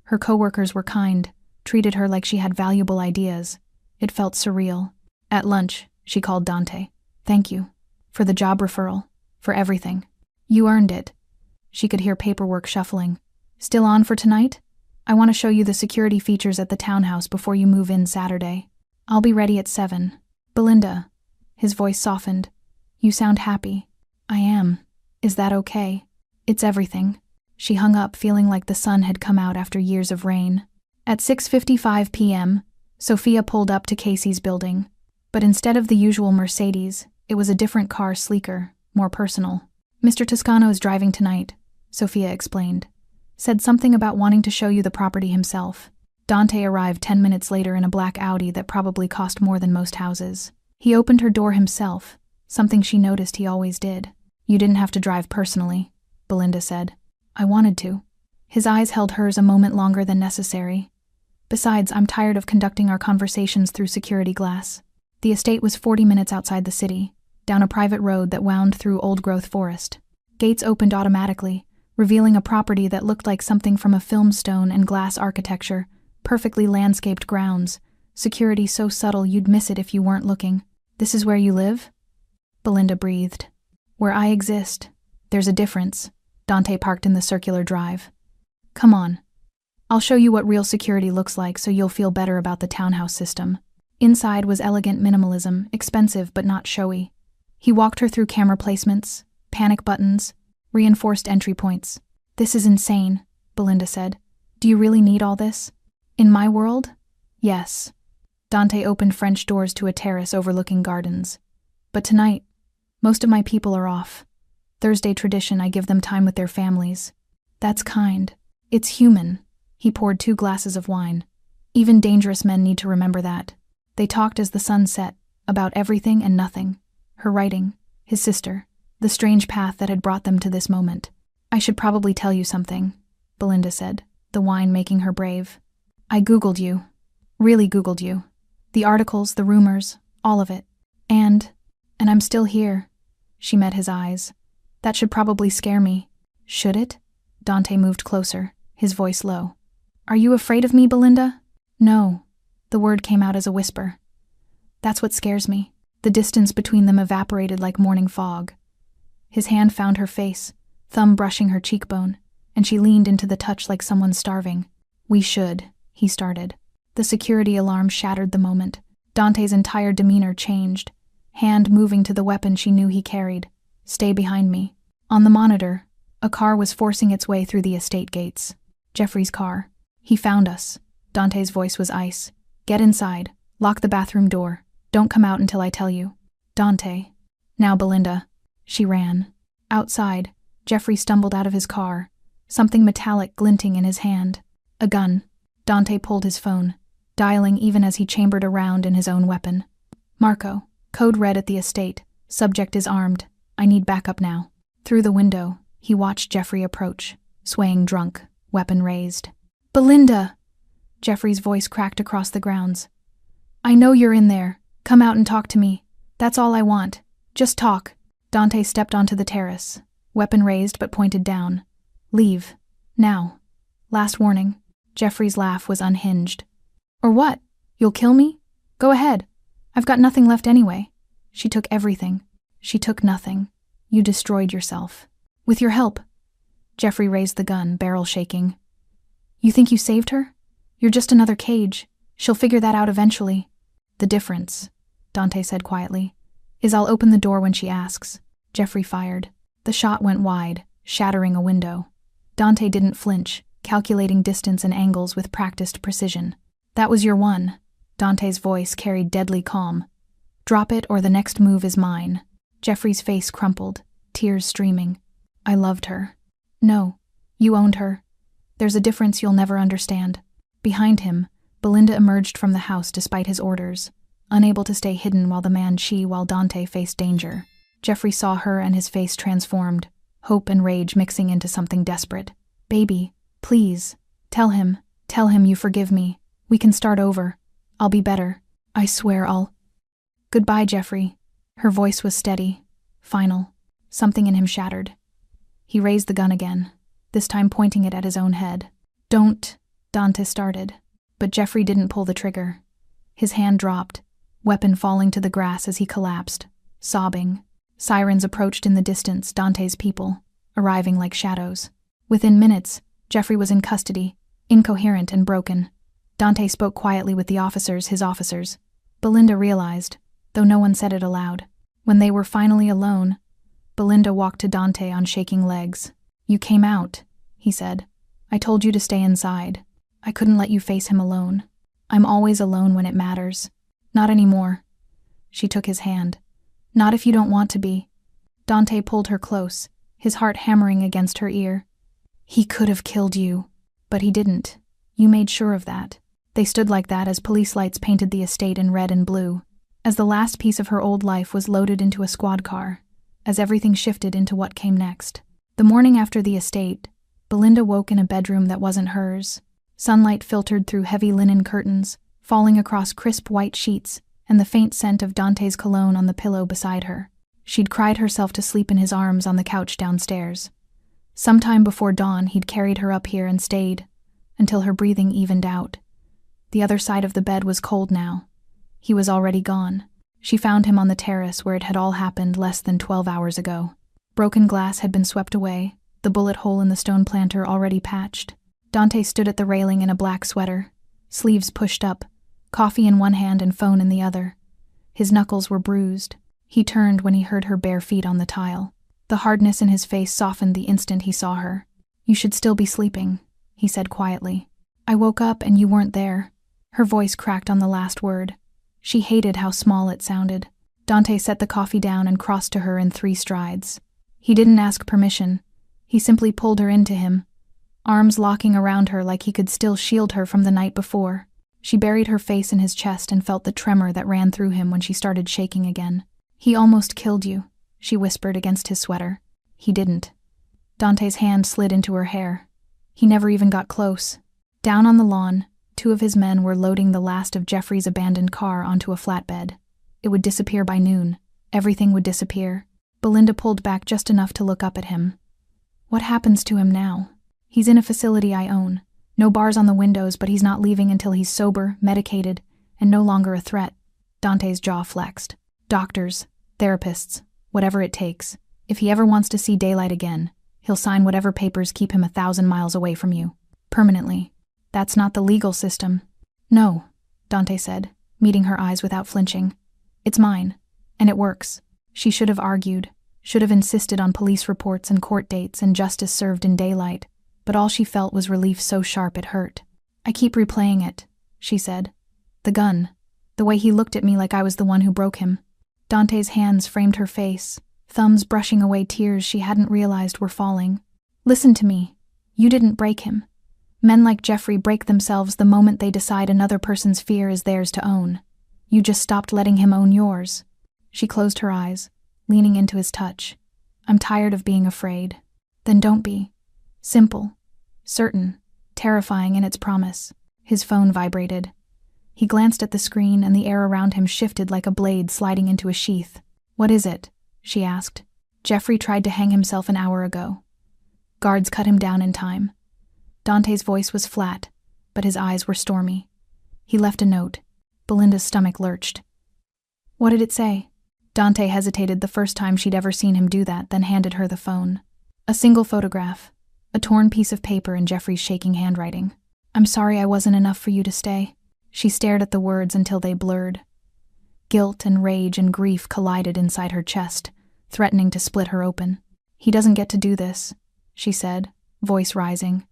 Her coworkers were kind, treated her like she had valuable ideas. It felt surreal. At lunch, she called Dante. "Thank you. For the job referral. For everything. You earned it." She could hear paperwork shuffling. "Still on for tonight? I want to show you the security features at the townhouse before you move in Saturday. I'll be ready at 7. "Belinda." His voice softened. "You sound happy." "I am. Is that okay?" "It's everything." She hung up, feeling like the sun had come out after years of rain. At 6:55 p.m., Sophia pulled up to Casey's building. But instead of the usual Mercedes, it was a different car, sleeker, more personal. "Mr. Toscano is driving tonight," Sophia explained. "Said something about wanting to show you the property himself." Dante arrived 10 minutes later in a black Audi that probably cost more than most houses. He opened her door himself, something she noticed he always did. "You didn't have to drive personally," Belinda said. "I wanted to." His eyes held hers a moment longer than necessary. "Besides, I'm tired of conducting our conversations through security glass." The estate was 40 minutes outside the city, down a private road that wound through old-growth forest. Gates opened automatically, revealing a property that looked like something from a film, stone and glass architecture, perfectly landscaped grounds, security so subtle you'd miss it if you weren't looking. "This is where you live?" Belinda breathed. "Where I exist. There's a difference." Dante parked in the circular drive. "Come on. I'll show you what real security looks like so you'll feel better about the townhouse system." Inside was elegant minimalism, expensive but not showy. He walked her through camera placements, panic buttons, reinforced entry points. "This is insane," Belinda said. "Do you really need all this?" "In my world? Yes." Dante opened French doors to a terrace overlooking gardens. "But tonight, most of my people are off. Thursday tradition, I give them time with their families." "That's kind. It's human." He poured 2 glasses of wine. "Even dangerous men need to remember that." They talked as the sun set, about everything and nothing. Her writing, his sister, the strange path that had brought them to this moment. "I should probably tell you something," Belinda said, the wine making her brave. "I Googled you. Really Googled you. The articles, the rumors, all of it. And I'm still here." She met his eyes. "That should probably scare me." "Should it?" Dante moved closer, his voice low. "Are you afraid of me, Belinda?" "No." The word came out as a whisper. "That's what scares me." The distance between them evaporated like morning fog. His hand found her face, thumb brushing her cheekbone, and she leaned into the touch like someone starving. "We should," he started. The security alarm shattered the moment. Dante's entire demeanor changed, hand moving to the weapon she knew he carried. "Stay behind me." On the monitor, a car was forcing its way through the estate gates. Jeffrey's car. "He found us." Dante's voice was ice. "Get inside. Lock the bathroom door. Don't come out until I tell you." "Dante." "Now, Belinda." She ran. Outside, Jeffrey stumbled out of his car, something metallic glinting in his hand. A gun. Dante pulled his phone, dialing even as he chambered around in his own weapon. "Marco. Code red at the estate. Subject is armed. I need backup now." Through the window, he watched Jeffrey approach, swaying drunk, weapon raised. "Belinda!" Jeffrey's voice cracked across the grounds. "I know you're in there. Come out and talk to me. That's all I want. Just talk." Dante stepped onto the terrace, weapon raised but pointed down. "Leave. Now. Last warning." Jeffrey's laugh was unhinged. Or what? You'll kill me? Go ahead. I've got nothing left anyway. She took everything. She took nothing. You destroyed yourself. With your help. Jeffrey raised the gun, barrel shaking. You think you saved her? You're just another cage. She'll figure that out eventually. The difference, Dante said quietly, is I'll open the door when she asks. Jeffrey fired. The shot went wide, shattering a window. Dante didn't flinch, calculating distance and angles with practiced precision. That was your one. Dante's voice carried deadly calm. Drop it or the next move is mine. Jeffrey's face crumpled, tears streaming. I loved her. No, you owned her. There's a difference you'll never understand. Behind him, Belinda emerged from the house despite his orders, unable to stay hidden while Dante faced danger. Jeffrey saw her and his face transformed, hope and rage mixing into something desperate. Baby, please, tell him you forgive me. We can start over. I'll be better. I swear I'll... Goodbye, Jeffrey. Her voice was steady, final. Something in him shattered. He raised the gun again, this time pointing it at his own head. Don't, Dante started, but Jeffrey didn't pull the trigger. His hand dropped, weapon falling to the grass as he collapsed, sobbing. Sirens approached in the distance, Dante's people, arriving like shadows. Within minutes, Jeffrey was in custody, incoherent and broken. Dante spoke quietly with his officers. Belinda realized, though no one said it aloud. When they were finally alone, Belinda walked to Dante on shaking legs. You came out, he said. I told you to stay inside. I couldn't let you face him alone. I'm always alone when it matters. Not anymore. She took his hand. Not if you don't want to be. Dante pulled her close, his heart hammering against her ear. He could have killed you, but he didn't. You made sure of that. They stood like that as police lights painted the estate in red and blue, as the last piece of her old life was loaded into a squad car, as everything shifted into what came next. The morning after the estate, Belinda woke in a bedroom that wasn't hers. Sunlight filtered through heavy linen curtains, falling across crisp white sheets, and the faint scent of Dante's cologne on the pillow beside her. She'd cried herself to sleep in his arms on the couch downstairs. Sometime before dawn, he'd carried her up here and stayed, until her breathing evened out. The other side of the bed was cold now. He was already gone. She found him on the terrace where it had all happened less than 12 hours ago. Broken glass had been swept away, the bullet hole in the stone planter already patched. Dante stood at the railing in a black sweater, sleeves pushed up, coffee in one hand and phone in the other. His knuckles were bruised. He turned when he heard her bare feet on the tile. The hardness in his face softened the instant he saw her. You should still be sleeping, he said quietly. I woke up and you weren't there. Her voice cracked on the last word. She hated how small it sounded. Dante set the coffee down and crossed to her in 3 strides. He didn't ask permission. He simply pulled her into him, arms locking around her like he could still shield her from the night before. She buried her face in his chest and felt the tremor that ran through him when she started shaking again. He almost killed you, she whispered against his sweater. He didn't. Dante's hand slid into her hair. He never even got close. Down on the lawn, 2 of his men were loading the last of Jeffrey's abandoned car onto a flatbed. It would disappear by noon. Everything would disappear. Belinda pulled back just enough to look up at him. What happens to him now? He's in a facility I own. No bars on the windows, but he's not leaving until he's sober, medicated, and no longer a threat. Dante's jaw flexed. Doctors, therapists, whatever it takes. If he ever wants to see daylight again, he'll sign whatever papers keep him 1,000 miles away from you. Permanently. That's not the legal system. No, Dante said, meeting her eyes without flinching. It's mine, and it works. She should have argued, should have insisted on police reports and court dates and justice served in daylight, but all she felt was relief so sharp it hurt. I keep replaying it, she said. The gun. The way he looked at me like I was the one who broke him. Dante's hands framed her face, thumbs brushing away tears she hadn't realized were falling. Listen to me. You didn't break him. Men like Jeffrey break themselves the moment they decide another person's fear is theirs to own. You just stopped letting him own yours. She closed her eyes, leaning into his touch. I'm tired of being afraid. Then don't be. Simple, certain, terrifying in its promise. His phone vibrated. He glanced at the screen and the air around him shifted like a blade sliding into a sheath. What is it? She asked. Jeffrey tried to hang himself an hour ago. Guards cut him down in time. Dante's voice was flat, but his eyes were stormy. He left a note. Belinda's stomach lurched. What did it say? Dante hesitated the first time she'd ever seen him do that, then handed her the phone. A single photograph. A torn piece of paper in Jeffrey's shaking handwriting. I'm sorry I wasn't enough for you to stay. She stared at the words until they blurred. Guilt and rage and grief collided inside her chest, threatening to split her open. He doesn't get to do this, she said, voice rising.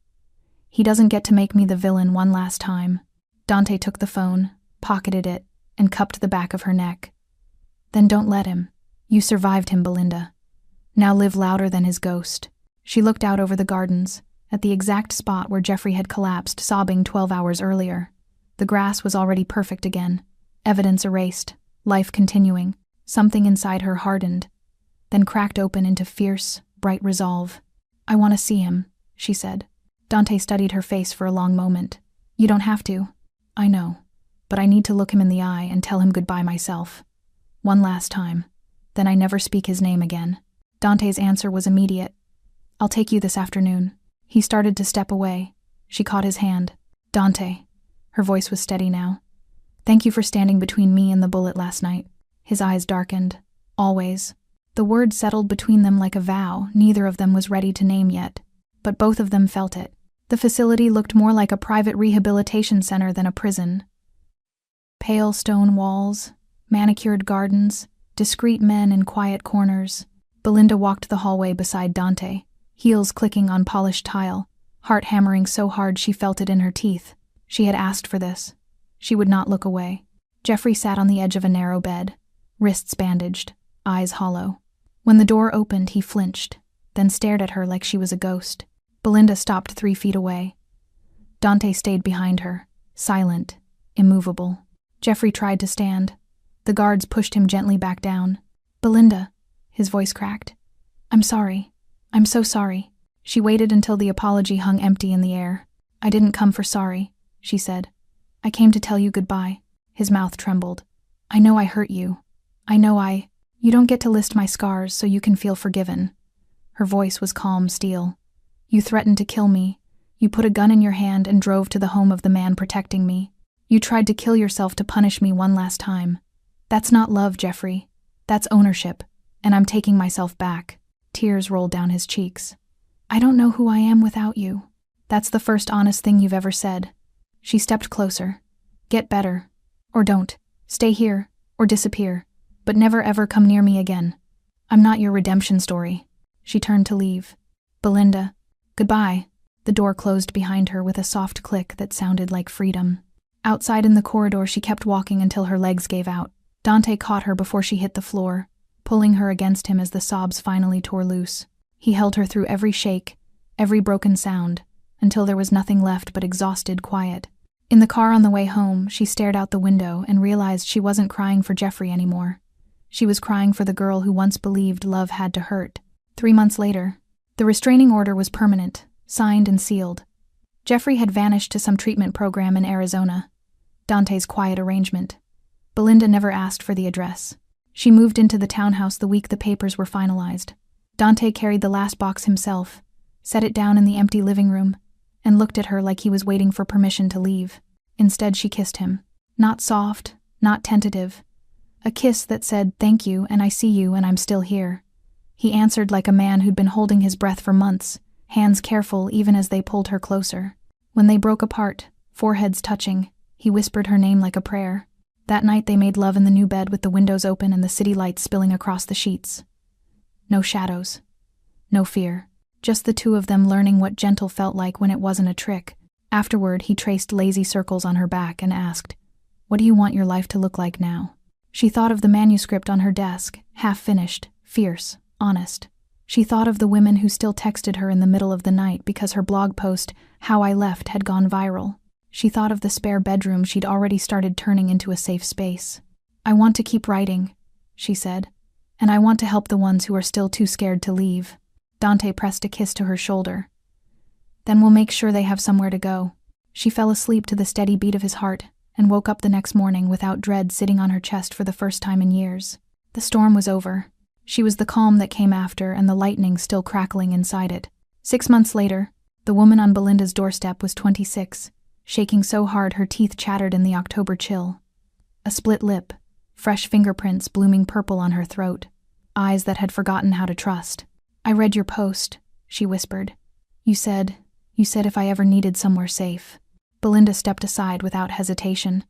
He doesn't get to make me the villain one last time. Dante took the phone, pocketed it, and cupped the back of her neck. Then don't let him. You survived him, Belinda. Now live louder than his ghost. She looked out over the gardens, at the exact spot where Jeffrey had collapsed, sobbing 12 hours earlier. The grass was already perfect again. Evidence erased, life continuing. Something inside her hardened, then cracked open into fierce, bright resolve. I want to see him, she said. Dante studied her face for a long moment. You don't have to. I know, but I need to look him in the eye and tell him goodbye myself. One last time. Then I never speak his name again. Dante's answer was immediate. I'll take you this afternoon. He started to step away. She caught his hand. Dante. Her voice was steady now. Thank you for standing between me and the bullet last night. His eyes darkened. Always. The word settled between them like a vow neither of them was ready to name yet. But both of them felt it. The facility looked more like a private rehabilitation center than a prison. Pale stone walls, manicured gardens, discreet men in quiet corners. Belinda walked the hallway beside Dante, heels clicking on polished tile, heart hammering so hard she felt it in her teeth. She had asked for this. She would not look away. Jeffrey sat on the edge of a narrow bed, wrists bandaged, eyes hollow. When the door opened, he flinched, then stared at her like she was a ghost. Belinda stopped 3 feet away. Dante stayed behind her, silent, immovable. Jeffrey tried to stand. The guards pushed him gently back down. Belinda, his voice cracked. I'm sorry. I'm so sorry. She waited until the apology hung empty in the air. I didn't come for sorry, she said. I came to tell you goodbye. His mouth trembled. I know I hurt you. You don't get to list my scars so you can feel forgiven. Her voice was calm steel. You threatened to kill me. You put a gun in your hand and drove to the home of the man protecting me. You tried to kill yourself to punish me one last time. That's not love, Jeffrey. That's ownership, and I'm taking myself back. Tears rolled down his cheeks. I don't know who I am without you. That's the first honest thing you've ever said. She stepped closer. Get better. Or don't. Stay here, or disappear. But never ever come near me again. I'm not your redemption story. She turned to leave. Belinda. Goodbye. The door closed behind her with a soft click that sounded like freedom. Outside in the corridor, she kept walking until her legs gave out. Dante caught her before she hit the floor, pulling her against him as the sobs finally tore loose. He held her through every shake, every broken sound, until there was nothing left but exhausted quiet. In the car on the way home, she stared out the window and realized she wasn't crying for Jeffrey anymore. She was crying for the girl who once believed love had to hurt. 3 months later, the restraining order was permanent, signed and sealed. Jeffrey had vanished to some treatment program in Arizona. Dante's quiet arrangement. Belinda never asked for the address. She moved into the townhouse the week the papers were finalized. Dante carried the last box himself, set it down in the empty living room, and looked at her like he was waiting for permission to leave. Instead, she kissed him. Not soft, not tentative. A kiss that said, thank you, and I see you, and I'm still here. He answered like a man who'd been holding his breath for months, hands careful even as they pulled her closer. When they broke apart, foreheads touching, he whispered her name like a prayer. That night they made love in the new bed with the windows open and the city lights spilling across the sheets. No shadows. No fear. Just the two of them learning what gentle felt like when it wasn't a trick. Afterward, he traced lazy circles on her back and asked, what do you want your life to look like now? She thought of the manuscript on her desk, half-finished, fierce, honest. She thought of the women who still texted her in the middle of the night because her blog post, How I Left, had gone viral. She thought of the spare bedroom she'd already started turning into a safe space. I want to keep writing, she said, and I want to help the ones who are still too scared to leave. Dante pressed a kiss to her shoulder. Then we'll make sure they have somewhere to go. She fell asleep to the steady beat of his heart and woke up the next morning without dread sitting on her chest for the first time in years. The storm was over. She was the calm that came after and the lightning still crackling inside it. 6 months later, the woman on Belinda's doorstep was 26, shaking so hard her teeth chattered in the October chill. A split lip, fresh fingerprints blooming purple on her throat, eyes that had forgotten how to trust. "I read your post," she whispered. You said if I ever needed somewhere safe." Belinda stepped aside without hesitation.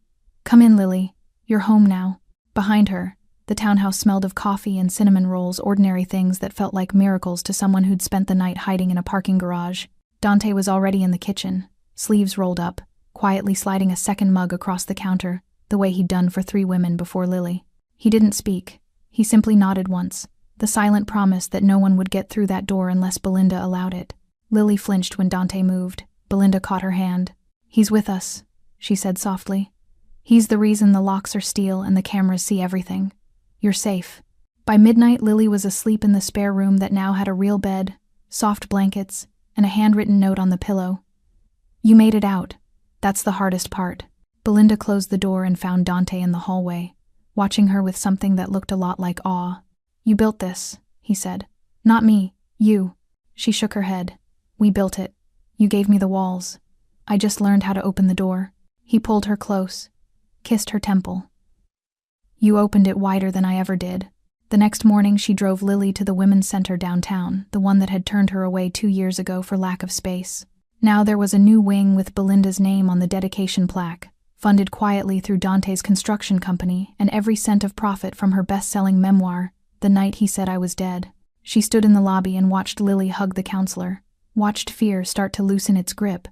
"Come in, Lily. You're home now." Behind her, the townhouse smelled of coffee and cinnamon rolls, ordinary things that felt like miracles to someone who'd spent the night hiding in a parking garage. Dante was already in the kitchen, sleeves rolled up, quietly sliding a second mug across the counter, the way he'd done for 3 women before Lily. He didn't speak. He simply nodded once, the silent promise that no one would get through that door unless Belinda allowed it. Lily flinched when Dante moved. Belinda caught her hand. "He's with us," she said softly. "He's the reason the locks are steel and the cameras see everything. You're safe." By midnight, Lily was asleep in the spare room that now had a real bed, soft blankets, and a handwritten note on the pillow. "You made it out. That's the hardest part." Belinda closed the door and found Dante in the hallway, watching her with something that looked a lot like awe. "You built this," he said. "Not me, you." She shook her head. "We built it. You gave me the walls. I just learned how to open the door." He pulled her close, kissed her temple. "You opened it wider than I ever did." The next morning she drove Lily to the women's center downtown, the one that had turned her away 2 years ago for lack of space. Now there was a new wing with Belinda's name on the dedication plaque, funded quietly through Dante's construction company, and every cent of profit from her best-selling memoir, The Night He Said I Was Dead. She stood in the lobby and watched Lily hug the counselor, watched fear start to loosen its grip,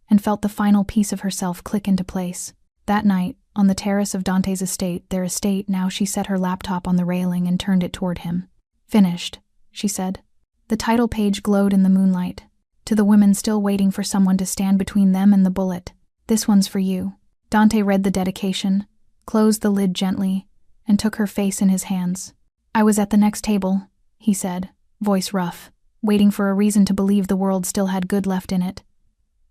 and felt the final piece of herself click into place. That night, on the terrace of Dante's estate, their estate, now she set her laptop on the railing and turned it toward him. "Finished," she said. The title page glowed in the moonlight. To the women still waiting for someone to stand between them and the bullet, "This one's for you." Dante read the dedication, closed the lid gently, and took her face in his hands. "I was at the next table," he said, voice rough, waiting for a reason to believe the world still had good left in it.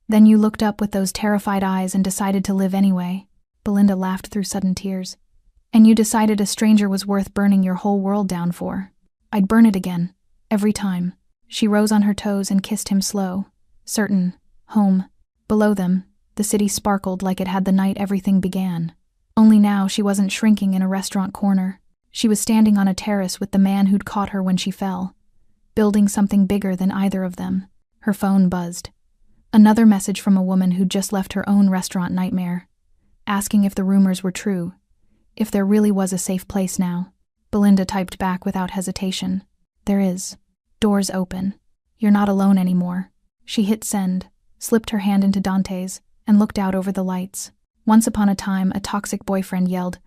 "Then you looked up with those terrified eyes and decided to live anyway." Belinda laughed through sudden tears. "And you decided a stranger was worth burning your whole world down for." "I'd burn it again. Every time." She rose on her toes and kissed him slow, certain, home. Below them, the city sparkled like it had the night everything began. Only now she wasn't shrinking in a restaurant corner. She was standing on a terrace with the man who'd caught her when she fell, building something bigger than either of them. Her phone buzzed. Another message from a woman who'd just left her own restaurant nightmare, asking if the rumors were true, if there really was a safe place now. Belinda typed back without hesitation. "There is. Doors open. You're not alone anymore." She hit send, slipped her hand into Dante's, and looked out over the lights. Once upon a time, a toxic boyfriend yelled,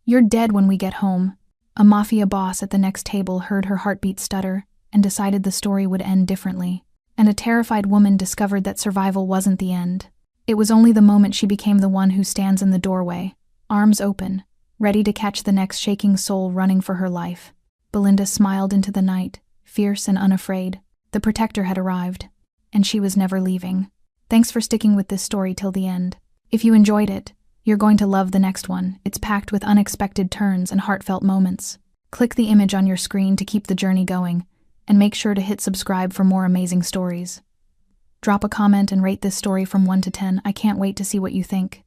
"You're dead when we get home." A mafia boss at the next table heard her heartbeat stutter and decided the story would end differently. And a terrified woman discovered that survival wasn't the end. It was only the moment she became the one who stands in the doorway, arms open, ready to catch the next shaking soul running for her life. Belinda smiled into the night, fierce and unafraid. The protector had arrived, and she was never leaving. Thanks for sticking with this story till the end. If you enjoyed it, you're going to love the next one. It's packed with unexpected turns and heartfelt moments. Click the image on your screen to keep the journey going, and make sure to hit subscribe for more amazing stories. Drop a comment and rate this story from 1 to 10. I can't wait to see what you think.